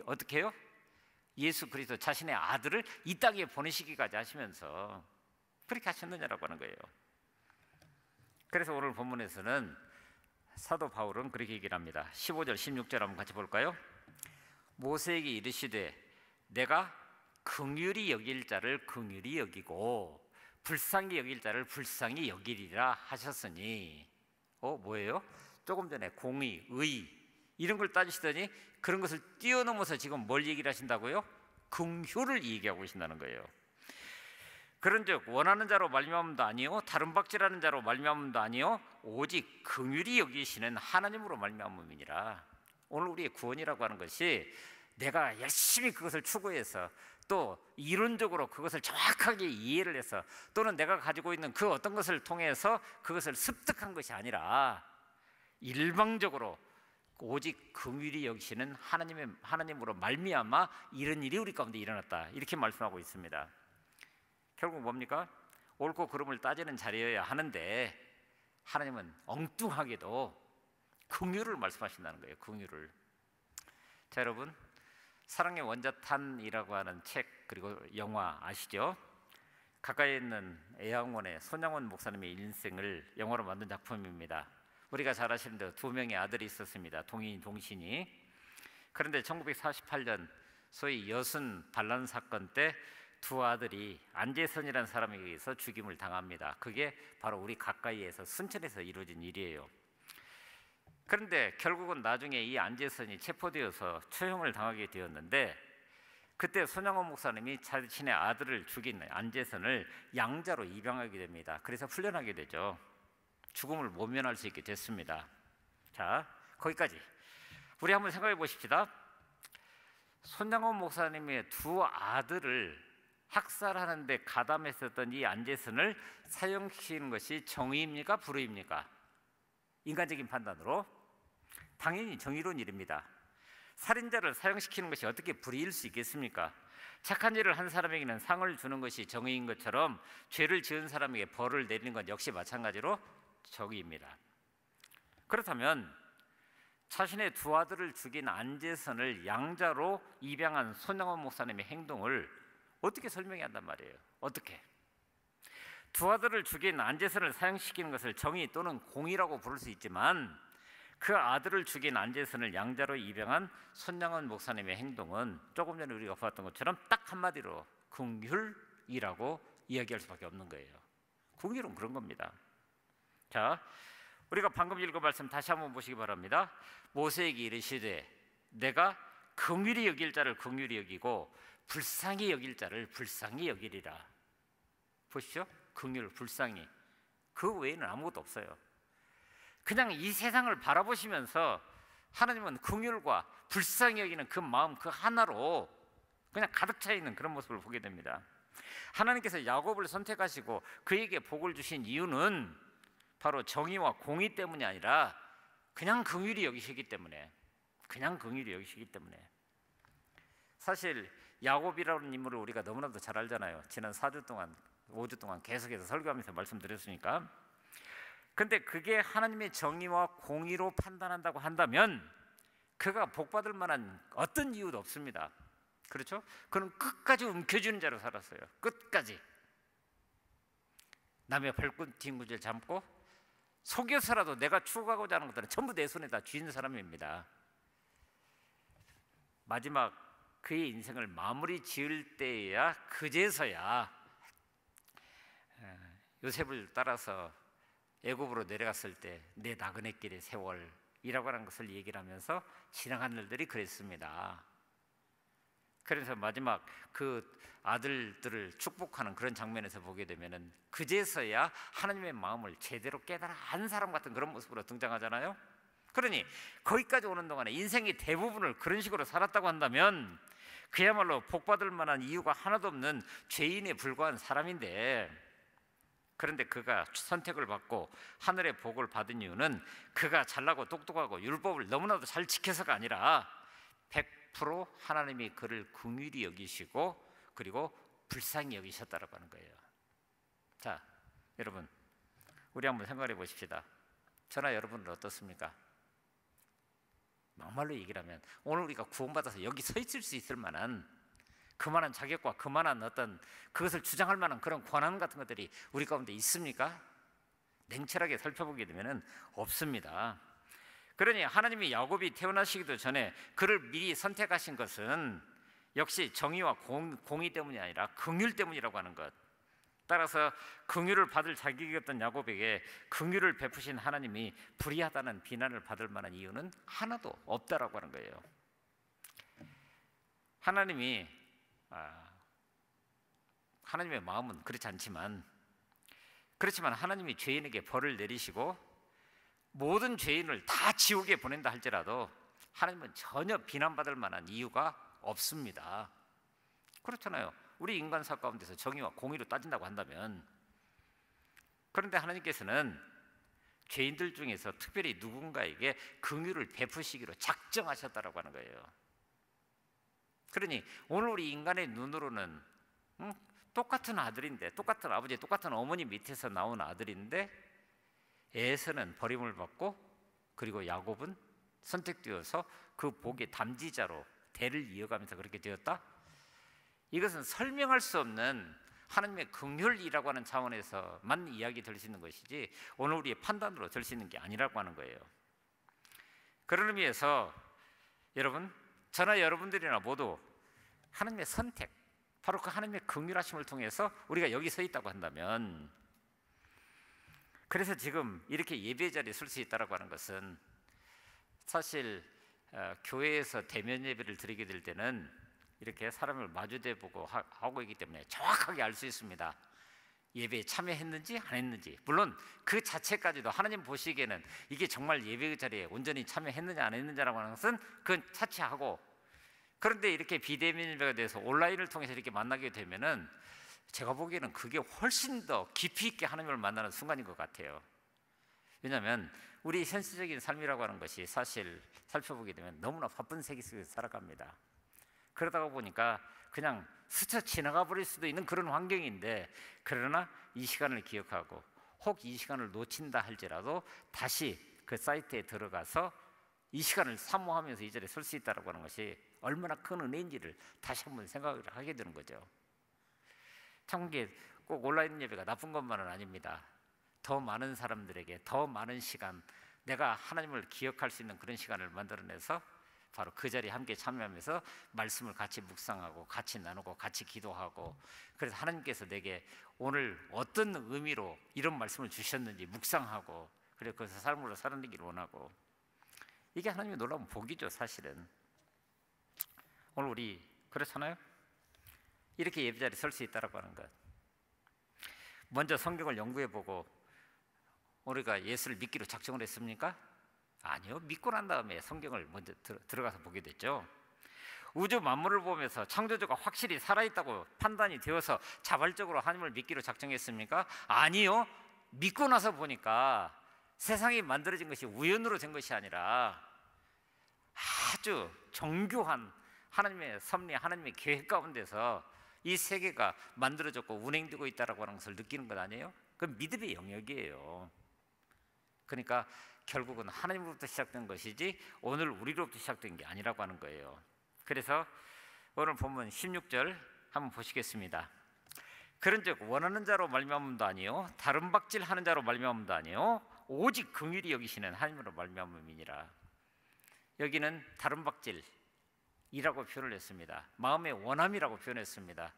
어떻게 해요? 예수 그리스도 자신의 아들을 이 땅에 보내시기까지 하시면서 그렇게 하셨느냐라고 하는 거예요. 그래서 오늘 본문에서는 사도 바울은 그렇게 얘기를 합니다. 15절 16절 한번 같이 볼까요? 모세에게 이르시되 내가 긍휼히 여길 자를 긍휼히 여기고 불쌍히 여길 자를 불쌍히 여기리라 하셨으니, 뭐예요? 조금 전에 공의, 의 이런 걸 따지시더니 그런 것을 뛰어넘어서 지금 뭘 얘기를 하신다고요? 긍휼을 얘기하고 계신다는 거예요. 그런즉 원하는 자로 말미암음도 아니요 다른 박질하는 자로 말미암음도 아니요 오직 긍휼히 여기시는 하나님으로 말미암음이니라. 오늘 우리의 구원이라고 하는 것이 내가 열심히 그것을 추구해서 또 이론적으로 그것을 정확하게 이해를 해서 또는 내가 가지고 있는 그 어떤 것을 통해서 그것을 습득한 것이 아니라 일방적으로 오직 긍휼히 여기시는 하나님으로 말미암아 이런 일이 우리 가운데 일어났다, 이렇게 말씀하고 있습니다. 결국 뭡니까? 옳고 그름을 따지는 자리여야 하는데 하나님은 엉뚱하게도 긍휼을 말씀하신다는 거예요. 긍휼을. 자, 여러분, 사랑의 원자탄이라고 하는 책 그리고 영화 아시죠? 가까이에 있는 애양원의 손양원 목사님의 인생을 영화로 만든 작품입니다. 우리가 잘 아시는 대로 두 명의 아들이 있었습니다. 동인, 동신이. 그런데 1948년 소위 여순 반란 사건 때 두 아들이 안재선이라는 사람에 의해서 죽임을 당합니다. 그게 바로 우리 가까이에서 순천에서 이루어진 일이에요. 그런데 결국은 나중에 이 안재선이 체포되어서 처형을 당하게 되었는데, 그때 손양원 목사님이 자신의 아들을 죽인 안재선을 양자로 입양하게 됩니다. 그래서 풀려나게 되죠. 죽음을 모면할 수 있게 됐습니다. 자, 거기까지 우리 한번 생각해 보십시다. 손양원 목사님의 두 아들을 학살하는데 가담했었던 이 안재선을 사형시키는 것이 정의입니까? 불의입니까? 인간적인 판단으로 당연히 정의로운 일입니다. 살인자를 사형시키는 것이 어떻게 불의일 수 있겠습니까? 착한 일을 한 사람에게는 상을 주는 것이 정의인 것처럼 죄를 지은 사람에게 벌을 내리는 것 역시 마찬가지로 정의입니다. 그렇다면 자신의 두 아들을 죽인 안재선을 양자로 입양한 손양원 목사님의 행동을 어떻게 설명해야 한단 말이에요? 어떻게? 두 아들을 죽인 안재선을 사형시키는 것을 정의 또는 공의라고 부를 수 있지만, 그 아들을 죽인 안재선을 양자로 입양한 손양원 목사님의 행동은 조금 전에 우리가 봤던 것처럼 딱 한마디로 긍휼이라고 이야기할 수밖에 없는 거예요. 긍휼은 그런 겁니다. 자, 우리가 방금 읽은 말씀 다시 한번 보시기 바랍니다. 모세에게 이르시되 내가 긍휼히 여길 자를 긍휼히 여기고 불쌍히 여길 자를 불쌍히 여기리라. 보시죠. 긍휼, 불쌍히. 그 외에는 아무것도 없어요. 그냥 이 세상을 바라보시면서 하나님은 긍휼과 불쌍히 여기는 그 마음 그 하나로 그냥 가득 차 있는 그런 모습을 보게 됩니다. 하나님께서 야곱을 선택하시고 그에게 복을 주신 이유는 바로 정의와 공의 때문이 아니라 그냥 긍휼히 여기시기 때문에, 사실 야곱이라는 인물을 우리가 너무나도 잘 알잖아요. 지난 4주 동안 5주 동안 계속해서 설교하면서 말씀드렸으니까. 근데 그게 하나님의 정의와 공의로 판단한다고 한다면 그가 복받을 만한 어떤 이유도 없습니다. 그렇죠? 그는 끝까지 움켜쥐는 자로 살았어요. 끝까지. 남의 발꿈치를 잡고 속여서라도 내가 추구하고자 하는 것들은 전부 내 손에다 쥐는 사람입니다. 마지막 그의 인생을 마무리 지을 때야 그제서야 요셉을 따라서 애굽으로 내려갔을 때 내 나그네 길의 세월이라고 하는 것을 얘기를 하면서 지나간 일들이 그랬습니다. 그래서 마지막 그 아들들을 축복하는 그런 장면에서 보게 되면은 그제서야 하나님의 마음을 제대로 깨달아 한 사람 같은 그런 모습으로 등장하잖아요. 그러니 거기까지 오는 동안에 인생의 대부분을 그런 식으로 살았다고 한다면 그야말로 복받을 만한 이유가 하나도 없는 죄인에 불과한 사람인데, 그런데 그가 선택을 받고 하늘의 복을 받은 이유는 그가 잘나고 똑똑하고 율법을 너무나도 잘 지켜서가 아니라 100% 하나님이 그를 긍휼히 여기시고 그리고 불쌍히 여기셨다라고 하는 거예요. 자, 여러분, 우리 한번 생각해 보십시다. 저나 여러분은 어떻습니까? 막말로 얘기를 하면 오늘 우리가 구원받아서 여기 서 있을 수 있을 만한 그만한 자격과 그만한 어떤 그것을 주장할 만한 그런 권한 같은 것들이 우리 가운데 있습니까? 냉철하게 살펴보게 되면 없습니다. 그러니 하나님이 야곱이 태어나시기도 전에 그를 미리 선택하신 것은 역시 정의와 공의 때문이 아니라 긍휼 때문이라고 하는 것. 따라서 긍휼을 받을 자격이었던 야곱에게 긍휼을 베푸신 하나님이 불의하다는 비난을 받을 만한 이유는 하나도 없다라고 하는 거예요. 하나님의 마음은 그렇지 않지만, 그렇지만 하나님이 죄인에게 벌을 내리시고 모든 죄인을 다 지옥에 보낸다 할지라도 하나님은 전혀 비난받을 만한 이유가 없습니다. 그렇잖아요. 우리 인간사 가운데서 정의와 공의로 따진다고 한다면. 그런데 하나님께서는 죄인들 중에서 특별히 누군가에게 긍휼을 베푸시기로 작정하셨다라고 하는 거예요. 그러니 오늘 우리 인간의 눈으로는 똑같은 아들인데, 똑같은 아버지, 똑같은 어머니 밑에서 나온 아들인데 에서는 버림을 받고 그리고 야곱은 선택되어서 그 복의 담지자로 대를 이어가면서 그렇게 되었다? 이것은 설명할 수 없는 하나님의 긍휼이라고 하는 차원에서만 이야기 될 수 있는 것이지 오늘 우리의 판단으로 될 수 있는 게 아니라고 하는 거예요. 그런 의미에서 여러분, 저나 여러분들이나 모두 하나님의 선택, 바로 그 하나님의 긍휼하심을 통해서 우리가 여기 서 있다고 한다면, 그래서 지금 이렇게 예배 자리에 설 수 있다고 하는 것은 사실 교회에서 대면 예배를 드리게 될 때는 이렇게 사람을 마주대 보고 하고 있기 때문에 정확하게 알 수 있습니다. 예배에 참여했는지 안 했는지. 물론 그 자체까지도 하나님 보시기에는 이게 정말 예배 자리에 온전히 참여했느냐 안 했느냐라고 하는 것은 그건 차치하고, 그런데 이렇게 비대면 예배가 돼서 온라인을 통해서 이렇게 만나게 되면은 제가 보기에는 그게 훨씬 더 깊이 있게 하나님을 만나는 순간인 것 같아요. 왜냐하면 우리 현실적인 삶이라고 하는 것이 사실 살펴보게 되면 너무나 바쁜 세계 속에서 살아갑니다. 그러다가 보니까 그냥 스쳐 지나가 버릴 수도 있는 그런 환경인데, 그러나 이 시간을 기억하고 혹 이 시간을 놓친다 할지라도 다시 그 사이트에 들어가서 이 시간을 사모하면서 이 자리에 설 수 있다고 하는 것이 얼마나 큰 은혜인지를 다시 한번 생각을 하게 되는 거죠. 참 이게 꼭 온라인 예배가 나쁜 것만은 아닙니다. 더 많은 사람들에게 더 많은 시간, 내가 하나님을 기억할 수 있는 그런 시간을 만들어내서 바로 그 자리에 함께 참여하면서 말씀을 같이 묵상하고 같이 나누고 같이 기도하고, 그래서 하나님께서 내게 오늘 어떤 의미로 이런 말씀을 주셨는지 묵상하고, 그래서 그래서 삶으로 살아내기를 원하고, 이게 하나님의 놀라운 복이죠. 사실은 오늘 우리 그렇잖아요. 이렇게 예배자리에 설 수 있다고 하는 것, 먼저 성경을 연구해보고 우리가 예수를 믿기로 작정을 했습니까? 아니요. 믿고 난 다음에 성경을 먼저 들어가서 보게 됐죠. 우주 만물을 보면서 창조주가 확실히 살아있다고 판단이 되어서 자발적으로 하나님을 믿기로 작정했습니까? 아니요. 믿고 나서 보니까 세상이 만들어진 것이 우연으로 된 것이 아니라 아주 정교한 하나님의 섭리, 하나님의 계획 가운데서 이 세계가 만들어졌고 운행되고 있다고 하는 것을 느끼는 것 아니에요? 그건 믿음의 영역이에요. 그러니까 결국은 하나님으로부터 시작된 것이지 오늘 우리로부터 시작된 게 아니라고 하는 거예요. 그래서 오늘 본문 16절 한번 보시겠습니다. 그런즉 원하는 자로 말미암음도 아니요 다른 박질하는 자로 말미암음도 아니요 오직 긍휼히 여기시는 하나님으로 말미암음이니라. 여기는 다른 박질이라고 표현을 했습니다. 마음의 원함이라고 표현했습니다.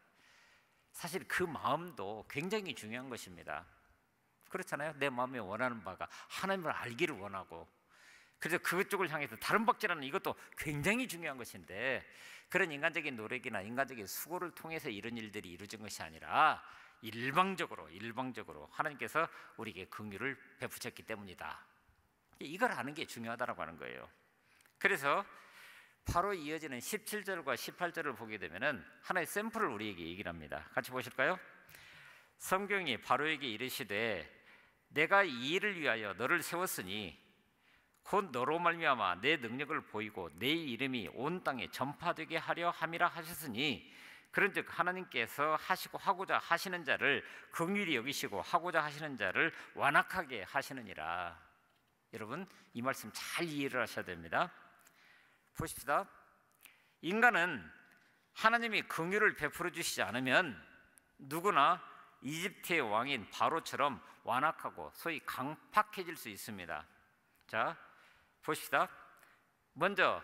사실 그 마음도 굉장히 중요한 것입니다. 그렇잖아요. 내 마음에 원하는 바가 하나님을 알기를 원하고, 그래서 그쪽을 향해서 다른 박질하는 이것도 굉장히 중요한 것인데, 그런 인간적인 노력이나 인간적인 수고를 통해서 이런 일들이 이루어진 것이 아니라 일방적으로 하나님께서 우리에게 긍휼을 베푸셨기 때문이다. 이걸 아는 게 중요하다고 하는 거예요. 그래서 바로 이어지는 17절과 18절을 보게 되면은 하나의 샘플을 우리에게 얘기를 합니다. 같이 보실까요? 성경이 바로에게 이르시되 내가 이 일을 위하여 너를 세웠으니 곧 너로 말미암아 내 능력을 보이고 내 이름이 온 땅에 전파되게 하려 함이라 하셨으니, 그런즉 하나님께서 하시고 하고자 하시는 자를 긍휼히 여기시고 하고자 하시는 자를 완악하게 하시느니라. 여러분 이 말씀 잘 이해를 하셔야 됩니다. 보십시다. 인간은 하나님이 긍휼을 베풀어 주시지 않으면 누구나 이집트의 왕인 바로처럼 완악하고 소위 강팍해질 수 있습니다. 자, 보십시다. 먼저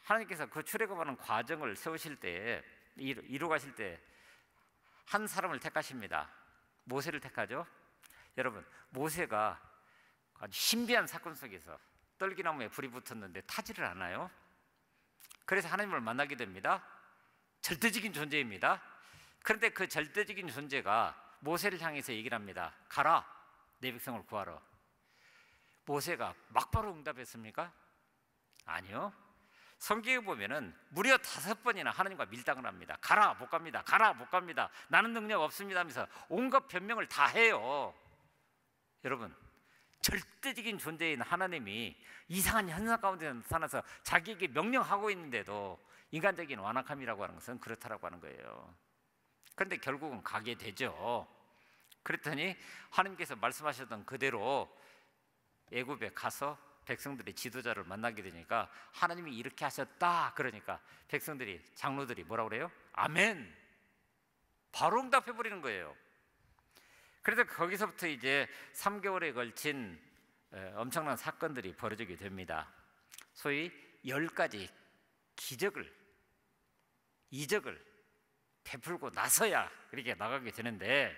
하나님께서 그 출애굽하는 과정을 세우실 때, 이루가실 때 한 사람을 택하십니다. 모세를 택하죠. 여러분 모세가 아주 신비한 사건 속에서 떨기나무에 불이 붙었는데 타지를 않아요. 그래서 하나님을 만나게 됩니다. 절대적인 존재입니다. 그런데 그 절대적인 존재가 모세를 향해서 얘기를 합니다. 가라, 내 백성을 구하러. 모세가 막바로 응답했습니까? 아니요. 성경에 보면은 무려 5번이나 하나님과 밀당을 합니다. 가라, 못 갑니다. 가라, 못 갑니다. 나는 능력 없습니다 하면서 온갖 변명을 다 해요. 여러분 절대적인 존재인 하나님이 이상한 현상 가운데 나타나서 자기에게 명령하고 있는데도 인간적인 완악함이라고 하는 것은 그렇다라고 하는 거예요. 그런데 결국은 가게 되죠. 그랬더니 하나님께서 말씀하셨던 그대로 애굽에 가서 백성들의 지도자를 만나게 되니까 하나님이 이렇게 하셨다 그러니까 백성들이, 장로들이 뭐라고 그래요? 아멘! 바로 응답해 버리는 거예요. 그래서 거기서부터 이제 3개월에 걸친 엄청난 사건들이 벌어지게 됩니다. 소위 10가지 기적을, 이적을 베풀고 나서야 이렇게 나가게 되는데,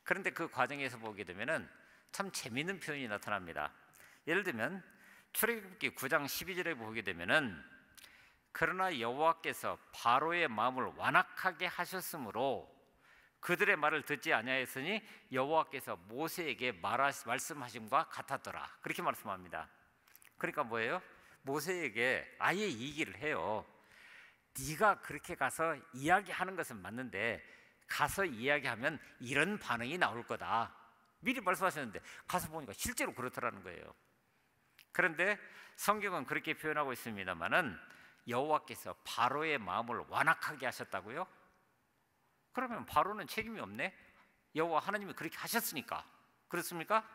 그런데 그 과정에서 보게 되면은 참 재미있는 표현이 나타납니다. 예를 들면 출애굽기 9장 12절에 보게 되면은 그러나 여호와께서 바로의 마음을 완악하게 하셨으므로 그들의 말을 듣지 아니하였으니 여호와께서 모세에게 말씀하심과 같았더라. 그렇게 말씀합니다. 그러니까 뭐예요? 모세에게 아예 얘기를 해요. 네가 그렇게 가서 이야기하는 것은 맞는데 가서 이야기하면 이런 반응이 나올 거다. 미리 말씀하셨는데 가서 보니까 실제로 그렇더라는 거예요. 그런데 성경은 그렇게 표현하고 있습니다만은 여호와께서 바로의 마음을 완악하게 하셨다고요? 그러면 바로는 책임이 없네? 여호와 하나님이 그렇게 하셨으니까. 그렇습니까?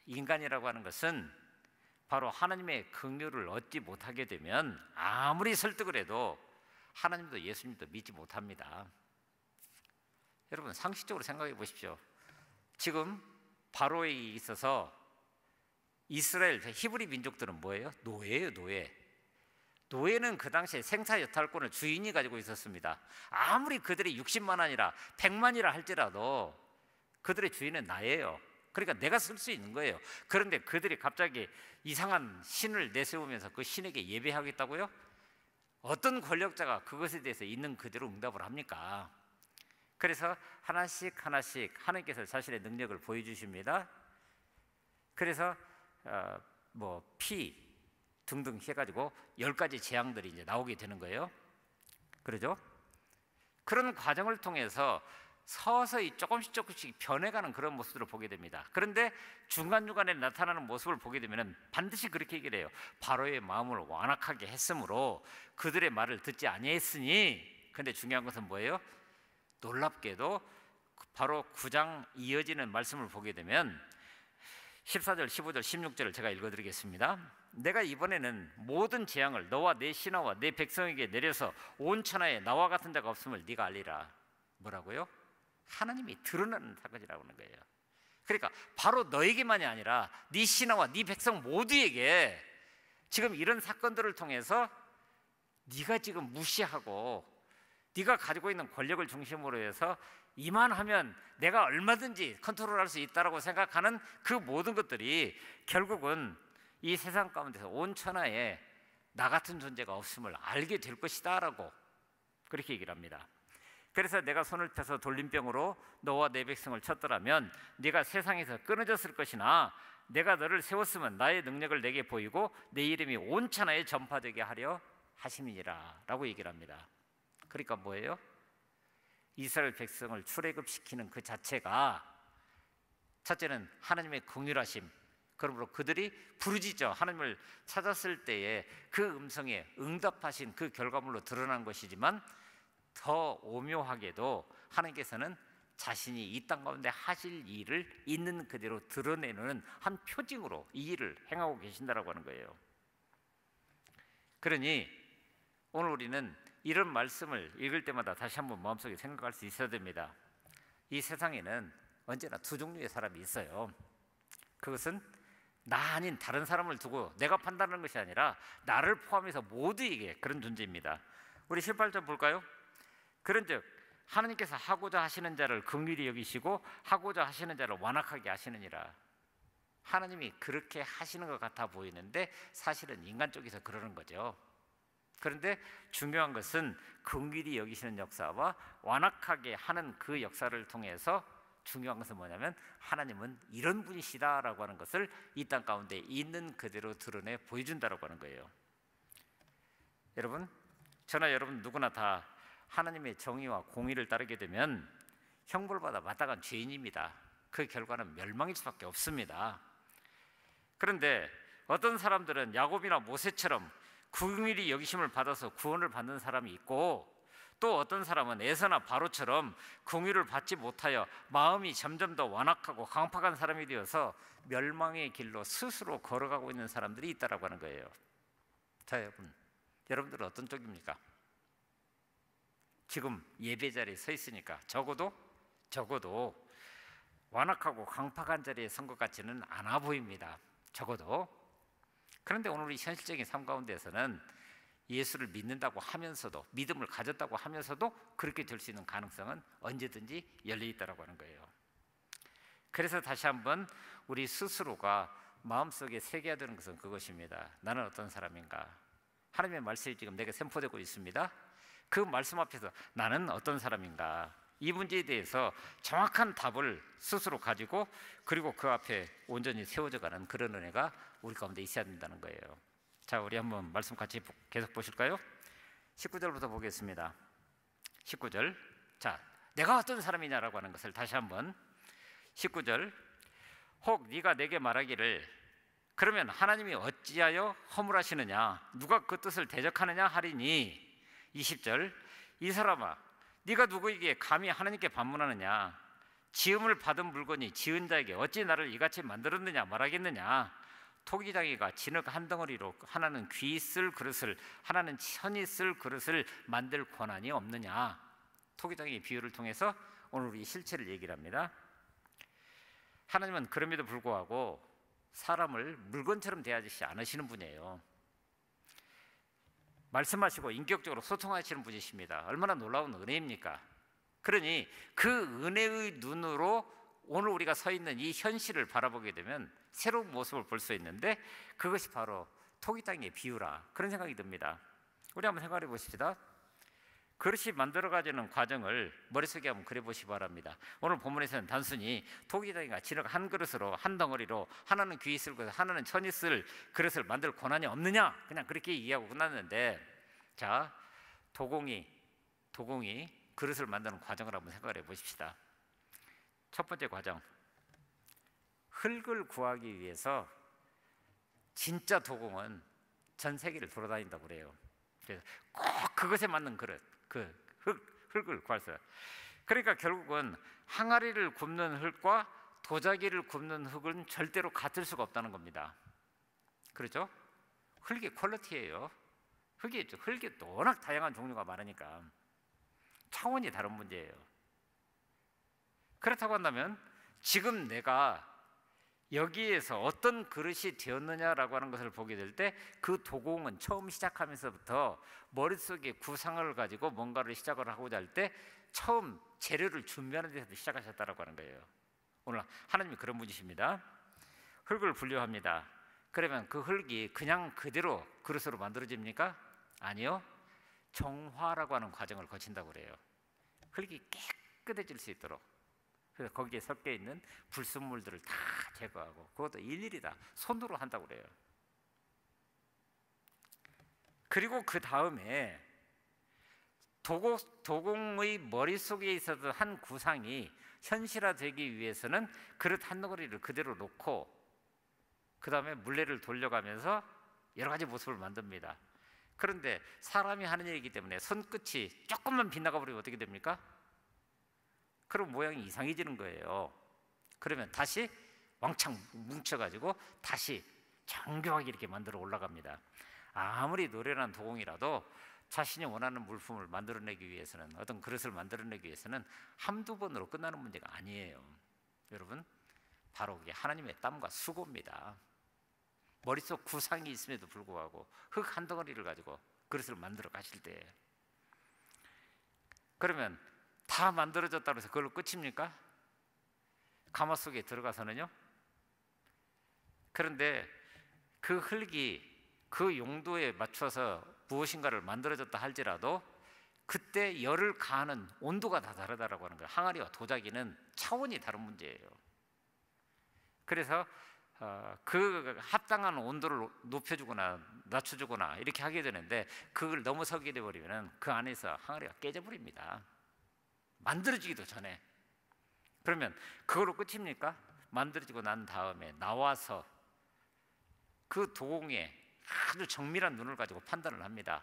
인간이라고 하는 것은 바로 하나님의 긍휼을 얻지 못하게 되면 아무리 설득을 해도 하나님도 예수님도 믿지 못합니다. 여러분 상식적으로 생각해 보십시오. 지금 바로에 있어서 이스라엘 히브리 민족들은 뭐예요? 노예예요, 노예. 노예는 그 당시에 생사 여탈권을 주인이 가지고 있었습니다. 아무리 그들이 60만이라 100만이라 할지라도 그들의 주인은 나예요. 그러니까 내가 쓸 수 있는 거예요. 그런데 그들이 갑자기 이상한 신을 내세우면서 그 신에게 예배하겠다고요? 어떤 권력자가 그것에 대해서 있는 그대로 응답을 합니까? 그래서 하나씩 하나님께서 자신의 능력을 보여주십니다. 그래서 피 등등 해가지고 10가지 재앙들이 이제 나오게 되는 거예요. 그러죠? 그런 과정을 통해서 서서히 조금씩 변해가는 그런 모습들을 보게 됩니다. 그런데 중간중간에 나타나는 모습을 보게 되면 반드시 그렇게 얘기를 해요. 바로의 마음을 완악하게 했으므로 그들의 말을 듣지 아니했으니. 근데 중요한 것은 뭐예요? 놀랍게도 바로 9장 이어지는 말씀을 보게 되면 14절, 15절, 16절을 제가 읽어드리겠습니다. 내가 이번에는 모든 재앙을 너와 내 신하와 내 백성에게 내려서 온 천하에 나와 같은 자가 없음을 네가 알리라. 뭐라고요? 하나님이 드러나는 사건이라고 하는 거예요. 그러니까 바로 너에게만이 아니라 네 신하와 네 백성 모두에게 지금 이런 사건들을 통해서 네가 지금 무시하고 네가 가지고 있는 권력을 중심으로 해서 이만하면 내가 얼마든지 컨트롤할 수 있다라고 생각하는 그 모든 것들이 결국은 이 세상 가운데서 온 천하에 나 같은 존재가 없음을 알게 될 것이다 라고 그렇게 얘기를 합니다. 그래서 내가 손을 펴서 돌림병으로 너와 내 백성을 쳤더라면 네가 세상에서 끊어졌을 것이나 내가 너를 세웠으면 나의 능력을 내게 보이고 내 이름이 온 천하에 전파되게 하려 하심이니라 라고 얘기를 합니다. 그러니까 뭐예요? 이스라엘 백성을 출애굽시키는 그 자체가 첫째는 하나님의 긍휼하심, 그러므로 그들이 부르짖어 하나님을 찾았을 때에 그 음성에 응답하신 그 결과물로 드러난 것이지만 더 오묘하게도 하나님께서는 자신이 이 땅 가운데 하실 일을 있는 그대로 드러내는 한 표징으로 이 일을 행하고 계신다라고 하는 거예요. 그러니 오늘 우리는 이런 말씀을 읽을 때마다 다시 한번 마음속에 생각할 수 있어야 됩니다. 이 세상에는 언제나 두 종류의 사람이 있어요. 그것은 나 아닌 다른 사람을 두고 내가 판단하는 것이 아니라 나를 포함해서 모두에게 그런 존재입니다. 우리 18절 볼까요? 그런즉 하나님께서 하고자 하시는 자를 긍휼히 여기시고 하고자 하시는 자를 완악하게 하시느니라. 하나님이 그렇게 하시는 것 같아 보이는데 사실은 인간 쪽에서 그러는 거죠. 그런데 중요한 것은 긍휼히 여기시는 역사와 완악하게 하는 그 역사를 통해서 중요한 것은 뭐냐면 하나님은 이런 분이시다라고 하는 것을 이 땅 가운데 있는 그대로 드러내 보여준다라고 하는 거예요. 여러분, 저나 여러분 누구나 다 하나님의 정의와 공의를 따르게 되면 형벌받아 마땅한 죄인입니다. 그 결과는 멸망일 수밖에 없습니다. 그런데 어떤 사람들은 야곱이나 모세처럼 긍휼히 여기심을 받아서 구원을 받는 사람이 있고 또 어떤 사람은 에서나 바로처럼 긍휼을 받지 못하여 마음이 점점 더 완악하고 강팍한 사람이 되어서 멸망의 길로 스스로 걸어가고 있는 사람들이 있다라고 하는 거예요. 자, 여러분들은 어떤 쪽입니까? 지금 예배 자리에 서 있으니까 적어도 완악하고 강팍한 자리에 선 것 같지는 않아 보입니다. 적어도. 그런데 오늘 이 현실적인 삶 가운데서는 예수를 믿는다고 하면서도 믿음을 가졌다고 하면서도 그렇게 될 수 있는 가능성은 언제든지 열려 있다고 하는 거예요. 그래서 다시 한번 우리 스스로가 마음속에 새겨야 되는 것은 그것입니다. 나는 어떤 사람인가? 하나님의 말씀이 지금 내게 선포되고 있습니다. 그 말씀 앞에서 나는 어떤 사람인가? 이 문제에 대해서 정확한 답을 스스로 가지고 그리고 그 앞에 온전히 세워져가는 그런 은혜가 우리 가운데 있어야 된다는 거예요. 자, 우리 한번 말씀 같이 계속 보실까요? 19절부터 보겠습니다. 19절. 자, 내가 어떤 사람이냐라고 하는 것을 다시 한번 19절. 혹 네가 내게 말하기를 그러면 하나님이 어찌하여 허물하시느냐 누가 그 뜻을 대적하느냐 하리니 20절. 이 사람아 네가 누구에게 감히 하나님께 반문하느냐 지음을 받은 물건이 지은 자에게 어찌 나를 이같이 만들었느냐 말하겠느냐 토기장이가 진흙 한 덩어리로 하나는 귀 쓸 그릇을 하나는 천이 쓸 그릇을 만들 권한이 없느냐. 토기장의 비유를 통해서 오늘 우리 실체를 얘기를 합니다. 하나님은 그럼에도 불구하고 사람을 물건처럼 대하지 않으시는 분이에요. 말씀하시고 인격적으로 소통하시는 분이십니다. 얼마나 놀라운 은혜입니까? 그러니 그 은혜의 눈으로 오늘 우리가 서 있는 이 현실을 바라보게 되면 새로운 모습을 볼 수 있는데 그것이 바로 토기장의 비유라 그런 생각이 듭니다. 우리 한번 생각해 보십시다. 그릇이 만들어가지는 과정을 머릿속에 한번 그려보시기 바랍니다. 오늘 본문에서는 단순히 토기장이가 진흙 한 그릇으로 한 덩어리로 하나는 귀 쓸 그릇 하나는 천이 쓸 그릇을 만들 권한이 없느냐 그냥 그렇게 이해하고 끝났는데 자 도공이 그릇을 만드는 과정을 한번 생각해 보십시다. 첫 번째 과정 흙을 구하기 위해서 진짜 도공은 전 세계를 돌아다닌다고 그래요. 그래서 꼭 그것에 맞는 그릇 그 흙을 구했어요. 그러니까 결국은 항아리를 굽는 흙과 도자기를 굽는 흙은 절대로 같을 수가 없다는 겁니다. 그렇죠? 흙의 퀄리티예요. 흙이 또 워낙 다양한 종류가 많으니까 차원이 다른 문제예요. 그렇다고 한다면 지금 내가 여기에서 어떤 그릇이 되었느냐라고 하는 것을 보게 될 때 그 도공은 처음 시작하면서부터 머릿속에 구상을 가지고 뭔가를 시작을 하고자 할 때 처음 재료를 준비하는 데서 시작하셨다라고 하는 거예요. 오늘 하나님이 그런 분이십니다. 흙을 분류합니다. 그러면 그 흙이 그냥 그대로 그릇으로 만들어집니까? 아니요. 정화라고 하는 과정을 거친다고 그래요. 흙이 깨끗해질 수 있도록. 그래서 거기에 섞여 있는 불순물들을 다 제거하고 그것도 일일이 다 손으로 한다고 그래요. 그리고 그 다음에 도공의 머릿속에 있었던 한 구상이 현실화되기 위해서는 그릇 한 덩어리를 그대로 놓고 그 다음에 물레를 돌려가면서 여러 가지 모습을 만듭니다. 그런데 사람이 하는 일이기 때문에 손끝이 조금만 빗나가 버리면 어떻게 됩니까? 그럼 모양이 이상해지는 거예요. 그러면 다시 왕창 뭉쳐가지고 다시 정교하게 이렇게 만들어 올라갑니다. 아무리 노련한 도공이라도 자신이 원하는 물품을 만들어내기 위해서는 어떤 그릇을 만들어내기 위해서는 한두 번으로 끝나는 문제가 아니에요. 여러분 바로 그게 하나님의 땀과 수고입니다. 머릿속 구상이 있음에도 불구하고 흙 한 덩어리를 가지고 그릇을 만들어 가실 때 그러면 다 만들어졌다고 해서 그걸로 끝입니까? 가마속에 들어가서는요. 그런데 그 흙이 그 용도에 맞춰서 무엇인가를 만들어졌다 할지라도 그때 열을 가하는 온도가 다 다르다라고 하는 거예요. 항아리와 도자기는 차원이 다른 문제예요. 그래서 그 합당한 온도를 높여주거나 낮춰주거나 이렇게 하게 되는데 그걸 넘어서게 되버리면 그 안에서 항아리가 깨져버립니다. 만들어지기도 전에. 그러면 그거로 끝입니까? 만들어지고 난 다음에 나와서 그 도공에 아주 정밀한 눈을 가지고 판단을 합니다.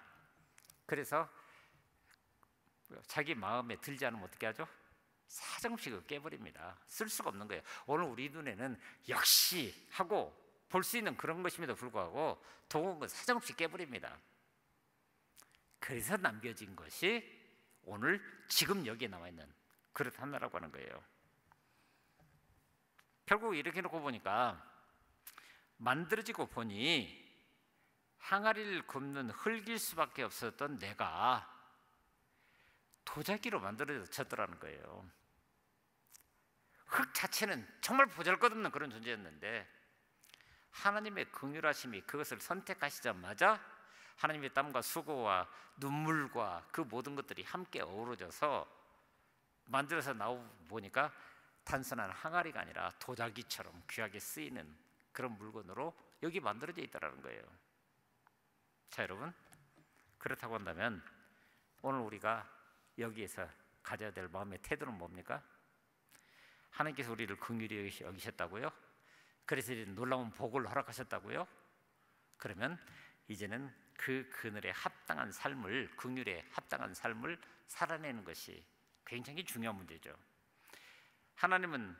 그래서 자기 마음에 들지 않으면 어떻게 하죠? 사정없이 깨버립니다. 쓸 수가 없는 거예요. 오늘 우리 눈에는 역시 하고 볼 수 있는 그런 것임에도 불구하고 도공은 사정없이 깨버립니다. 그래서 남겨진 것이 오늘 지금 여기에 나와 있는 그릇 하나라고 하는 거예요. 결국 이렇게 놓고 보니까 만들어지고 보니 항아리를 굽는 흙일 수밖에 없었던 내가 도자기로 만들어졌더라는 거예요. 흙 자체는 정말 보잘것없는 그런 존재였는데 하나님의 긍휼하심이 그것을 선택하시자마자 하나님의 땀과 수고와 눈물과 그 모든 것들이 함께 어우러져서 만들어서 나오보니까 단순한 항아리가 아니라 도자기처럼 귀하게 쓰이는 그런 물건으로 여기 만들어져 있다는 거예요. 자, 여러분, 그렇다고 한다면 오늘 우리가 여기에서 가져야 될 마음의 태도는 뭡니까? 하나님께서 우리를 긍휼히 여기셨다고요? 그래서 이제 놀라운 복을 허락하셨다고요? 그러면 이제는 그 그늘에 합당한 삶을, 긍휼에 합당한 삶을 살아내는 것이 굉장히 중요한 문제죠. 하나님은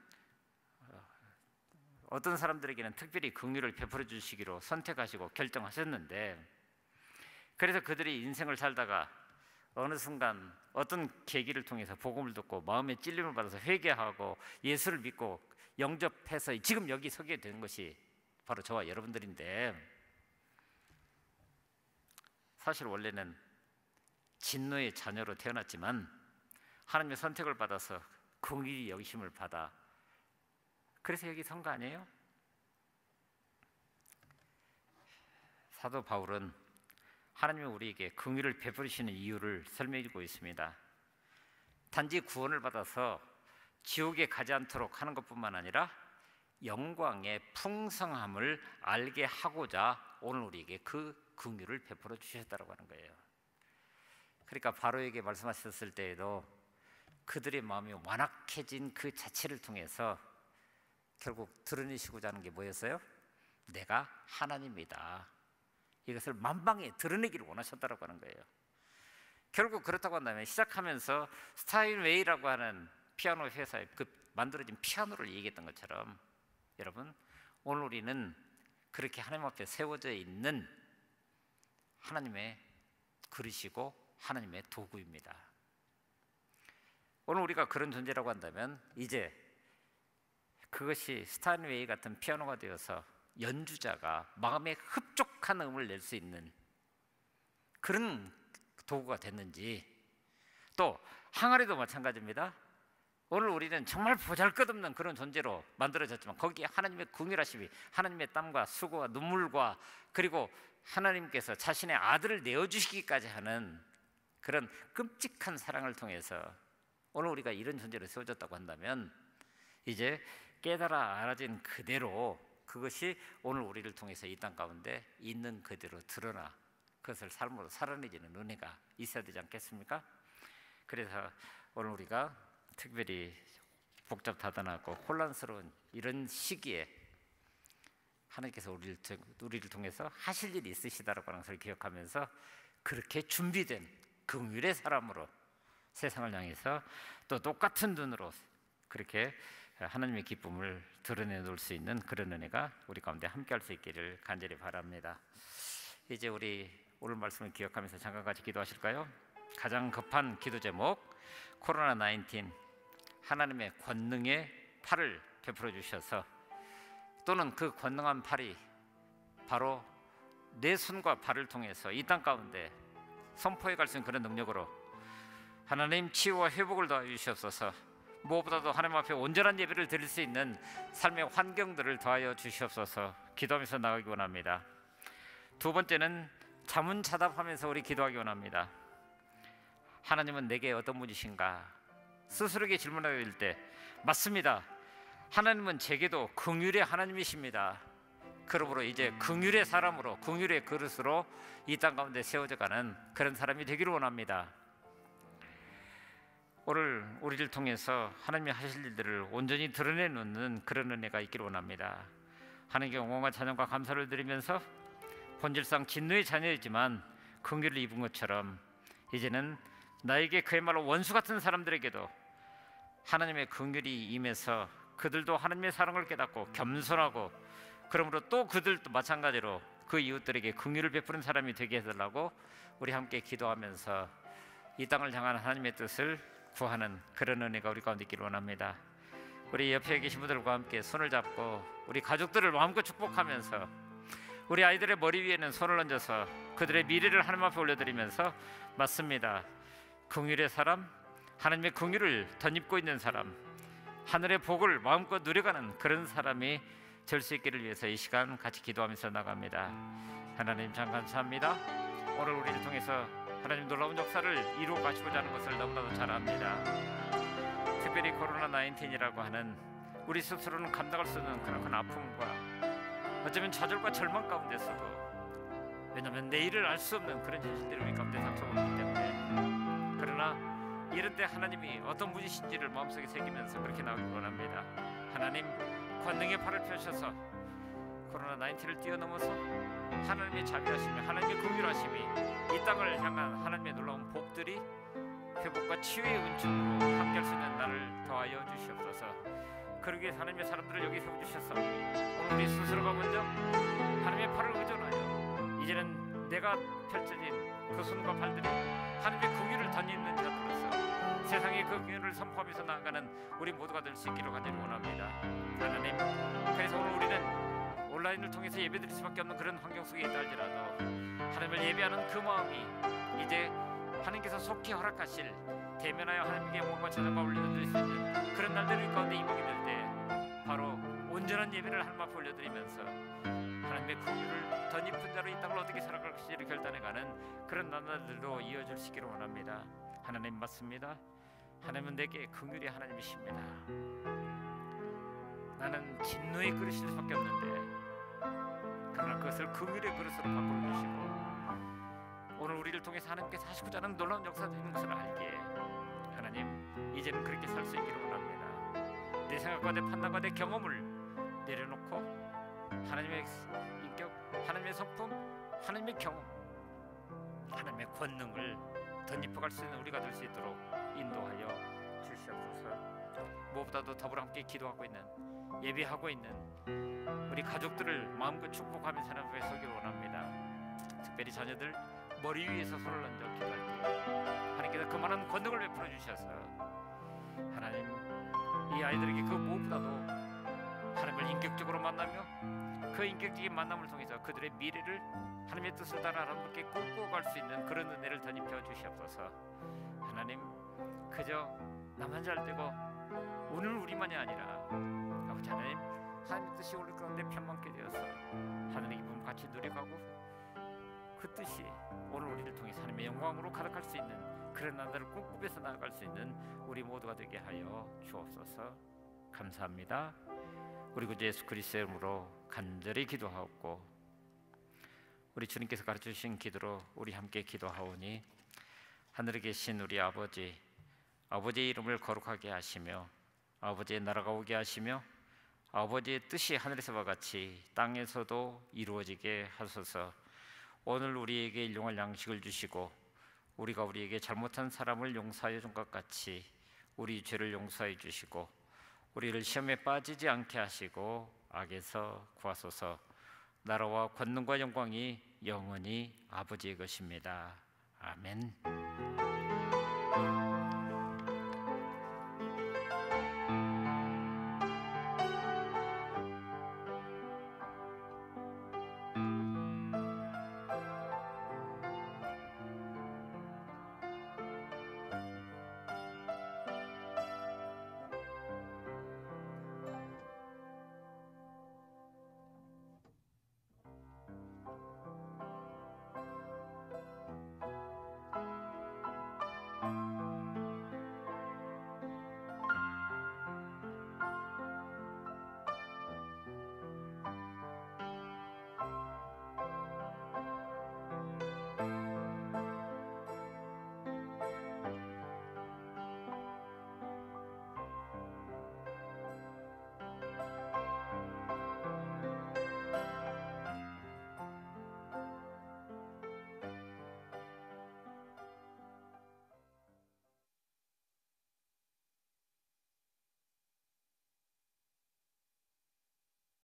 어떤 사람들에게는 특별히 긍휼을 베풀어 주시기로 선택하시고 결정하셨는데, 그래서 그들이 인생을 살다가 어느 순간 어떤 계기를 통해서 복음을 듣고 마음의 찔림을 받아서 회개하고 예수를 믿고 영접해서 지금 여기 서게 된 것이 바로 저와 여러분들인데, 사실 원래는 진노의 자녀로 태어났지만 하나님의 선택을 받아서 긍휼히 여기심을 받아 그래서 여기 선 거 아니에요? 사도 바울은 하나님이 우리에게 긍휼을 베푸시는 이유를 설명해 주고 있습니다. 단지 구원을 받아서 지옥에 가지 않도록 하는 것뿐만 아니라 영광의 풍성함을 알게 하고자 오늘 우리에게 그 긍휼을 베풀어 주셨다고 하는 거예요. 그러니까 바로에게 말씀하셨을 때에도 그들의 마음이 완악해진 그 자체를 통해서 결국 드러내시고자 하는 게 뭐였어요? 내가 하나님이다. 이것을 만방에 드러내기를 원하셨다고 하는 거예요. 결국 그렇다고 한다면 시작하면서 스타인웨이라고 하는 피아노 회사에 그 만들어진 피아노를 얘기했던 것처럼 여러분, 오늘 우리는 그렇게 하나님 앞에 세워져 있는 하나님의 그릇이고 하나님의 도구입니다. 오늘 우리가 그런 존재라고 한다면 이제 그것이 스타인웨이 같은 피아노가 되어서 연주자가 마음에 흡족한 음을 낼 수 있는 그런 도구가 됐는지, 또 항아리도 마찬가지입니다. 오늘 우리는 정말 보잘것없는 그런 존재로 만들어졌지만 거기에 하나님의 긍휼하심이, 하나님의 땀과 수고와 눈물과 그리고 하나님께서 자신의 아들을 내어주시기까지 하는 그런 끔찍한 사랑을 통해서 오늘 우리가 이런 존재로 세워졌다고 한다면 이제 깨달아 알아진 그대로 그것이 오늘 우리를 통해서 이 땅 가운데 있는 그대로 드러나 그것을 삶으로 살아내지는 은혜가 있어야 되지 않겠습니까? 그래서 오늘 우리가 특별히 복잡다단하고 혼란스러운 이런 시기에 하나님께서 우리를 통해서 하실 일이 있으시다라고 하는 것을 기억하면서 그렇게 준비된 긍휼의 사람으로 세상을 향해서 또 똑같은 눈으로 그렇게 하나님의 기쁨을 드러내 놓을 수 있는 그런 은혜가 우리 가운데 함께 할 수 있기를 간절히 바랍니다. 이제 우리 오늘 말씀을 기억하면서 잠깐 같이 기도하실까요? 가장 급한 기도 제목, 코로나19, 하나님의 권능의 팔을 베풀어 주셔서 또는 그 권능한 팔이 바로 내 손과 발을 통해서 이 땅 가운데 선포해 갈 수 있는 그런 능력으로 하나님 치유와 회복을 더하여 주시옵소서. 무엇보다도 하나님 앞에 온전한 예배를 드릴 수 있는 삶의 환경들을 더하여 주시옵소서 기도하면서 나가기 원합니다. 두 번째는 자문자답하면서 우리 기도하기 원합니다. 하나님은 내게 어떤 분이신가? 스스로에게 질문하게 될 때 맞습니다. 하나님은 제게도 긍휼의 하나님이십니다. 그러므로 이제 긍휼의 사람으로, 긍휼의 그릇으로 이 땅 가운데 세워져가는 그런 사람이 되기를 원합니다. 오늘 우리를 통해서 하나님이 하실 일들을 온전히 드러내놓는 그런 은혜가 있기를 원합니다. 하나님께 영광과 찬양과 감사를 드리면서 본질상 진노의 자녀이지만 긍휼을 입은 것처럼 이제는 나에게 그야말로 원수 같은 사람들에게도 하나님의 긍휼이 임해서 그들도 하나님의 사랑을 깨닫고 겸손하고 그러므로 또 그들도 마찬가지로 그 이웃들에게 긍휼을 베푸는 사람이 되게 해달라고 우리 함께 기도하면서 이 땅을 향한 하나님의 뜻을 구하는 그런 은혜가 우리 가운데 있기를 원합니다. 우리 옆에 계신 분들과 함께 손을 잡고 우리 가족들을 마음껏 축복하면서 우리 아이들의 머리 위에는 손을 얹어서 그들의 미래를 하나님 앞에 올려드리면서 맞습니다. 긍휼의 사람, 하나님의 긍휼을 덧입고 있는 사람, 하늘의 복을 마음껏 누려가는 그런 사람이 될 수 있기를 위해서 이 시간 같이 기도하면서 나갑니다. 하나님 참 감사합니다. 오늘 우리를 통해서 하나님 놀라운 역사를 이루어 가시고자 하는 것을 너무나도 잘 압니다. 특별히 코로나19이라고 하는 우리 스스로는 감당할 수 없는 그런 큰 아픔과 어쩌면 좌절과 절망 가운데서도, 왜냐하면 내일을 알 수 없는 그런 현실들이 우리 가운데 닥쳐오기 때문에, 그러나 이런 때 하나님이 어떤 분이신지를 마음속에 새기면서 그렇게 나오길 원합니다. 하나님 권능의 팔을 펴셔서 코로나19를 뛰어넘어서 하나님의 자비하심이, 하나님의 긍휼하심이 이 땅을 향한 하나님의 놀라운 복들이 회복과 치유의 은총으로 함께할 수 있는 날을 더하여 주시옵소서. 그러기에 하나님의 사람들을 여기 세워주셔서 오늘 우리 스스로가 먼저 하나님의 팔을 의존하여 이제는 내가 펼쳐진 그 손과 발들이 하나님의 긍휼을 덧입는 자들로서 세상에 그 긍휼을 선포하면서 나아가는 우리 모두가 될 수 있기를 간절히 원합니다. 하나님, 그래서 오늘 우리는 온라인을 통해서 예배드릴 수밖에 없는 그런 환경 속에 있다 할지라도 하나님을 예배하는 그 마음이 이제 하나님께서 속히 허락하실 대면하여 하나님께 영광과 찬양과 올려드릴 수 있는 그런 날들이 가운데 임하게 될 때 바로 온전한 예배를 하나님 앞에 올려드리면서 하나님의 긍휼을 덧입은 자로 이 땅을 어떻게 살아갈 것인지를 결단해가는 그런 나날들로 이어질 수 있기를 원합니다. 하나님 맞습니다. 하나님은 내게 긍휼의 하나님이십니다. 나는 진노의 그릇일 수밖에 없는데 그러나 그것을 긍휼의 그릇으로 바꿔주시고 오늘 우리를 통해서 하나님께서 하시고자 하는 놀라운 역사가 있는 것을 알기에 하나님 이제는 그렇게 살 수 있기를 원합니다. 내 생각과 내 판단과 내 경험을 내려놓고 하나님의 인격, 하나님의 성품, 하나님의 경험, 하나님의 권능을 덧입어갈 수 있는 우리가 될 수 있도록 인도하여 주시옵소서. 무엇보다도 더불어 함께 기도하고 있는, 예배하고 있는 우리 가족들을 마음껏 축복하면서 하나님 앞에 서기를 원합니다. 특별히 자녀들 머리 위에서 손을 얹어 기도할 때 하나님께서 그만한 권능을 베풀어 주셔서 하나님 이 아이들에게 그 무엇보다도 하나님을 인격적으로 만나며 그 인격적인 만남을 통해서 그들의 미래를 하나님의 뜻을 따라 하나님께 꿈꾸어 갈 수 있는 그런 은혜를 덧입혀 주시옵소서. 하나님 그저 나만 잘 되고 오늘 우리만이 아니라 아버지 하나님, 하나님의 뜻이 우리 가운데 편만케 되어서 하늘의 기쁨 같이 누려가고 그 뜻이 오늘 우리를 통해 하나님의 영광으로 가득할 수 있는 그런 나날을 꿈꾸면서 나아갈 수 있는 우리 모두가 되게 하여 주옵소서. 감사합니다. 우리 구주 예수 그리스도의 이름으로 간절히 기도하옵고 우리 주님께서 가르쳐주신 기도로 우리 함께 기도하오니 하늘에 계신 우리 아버지, 아버지의 이름을 거룩하게 하시며 아버지의 나라가 오게 하시며 아버지의 뜻이 하늘에서와 같이 땅에서도 이루어지게 하소서. 오늘 우리에게 일용할 양식을 주시고 우리가 우리에게 잘못한 사람을 용서하여 준 것 같이 우리 죄를 용서해 주시고 우리를 시험에 빠지지 않게 하시고 악에서 구하소서. 나라와 권능과 영광이 영원히 아버지의 것입니다. 아멘.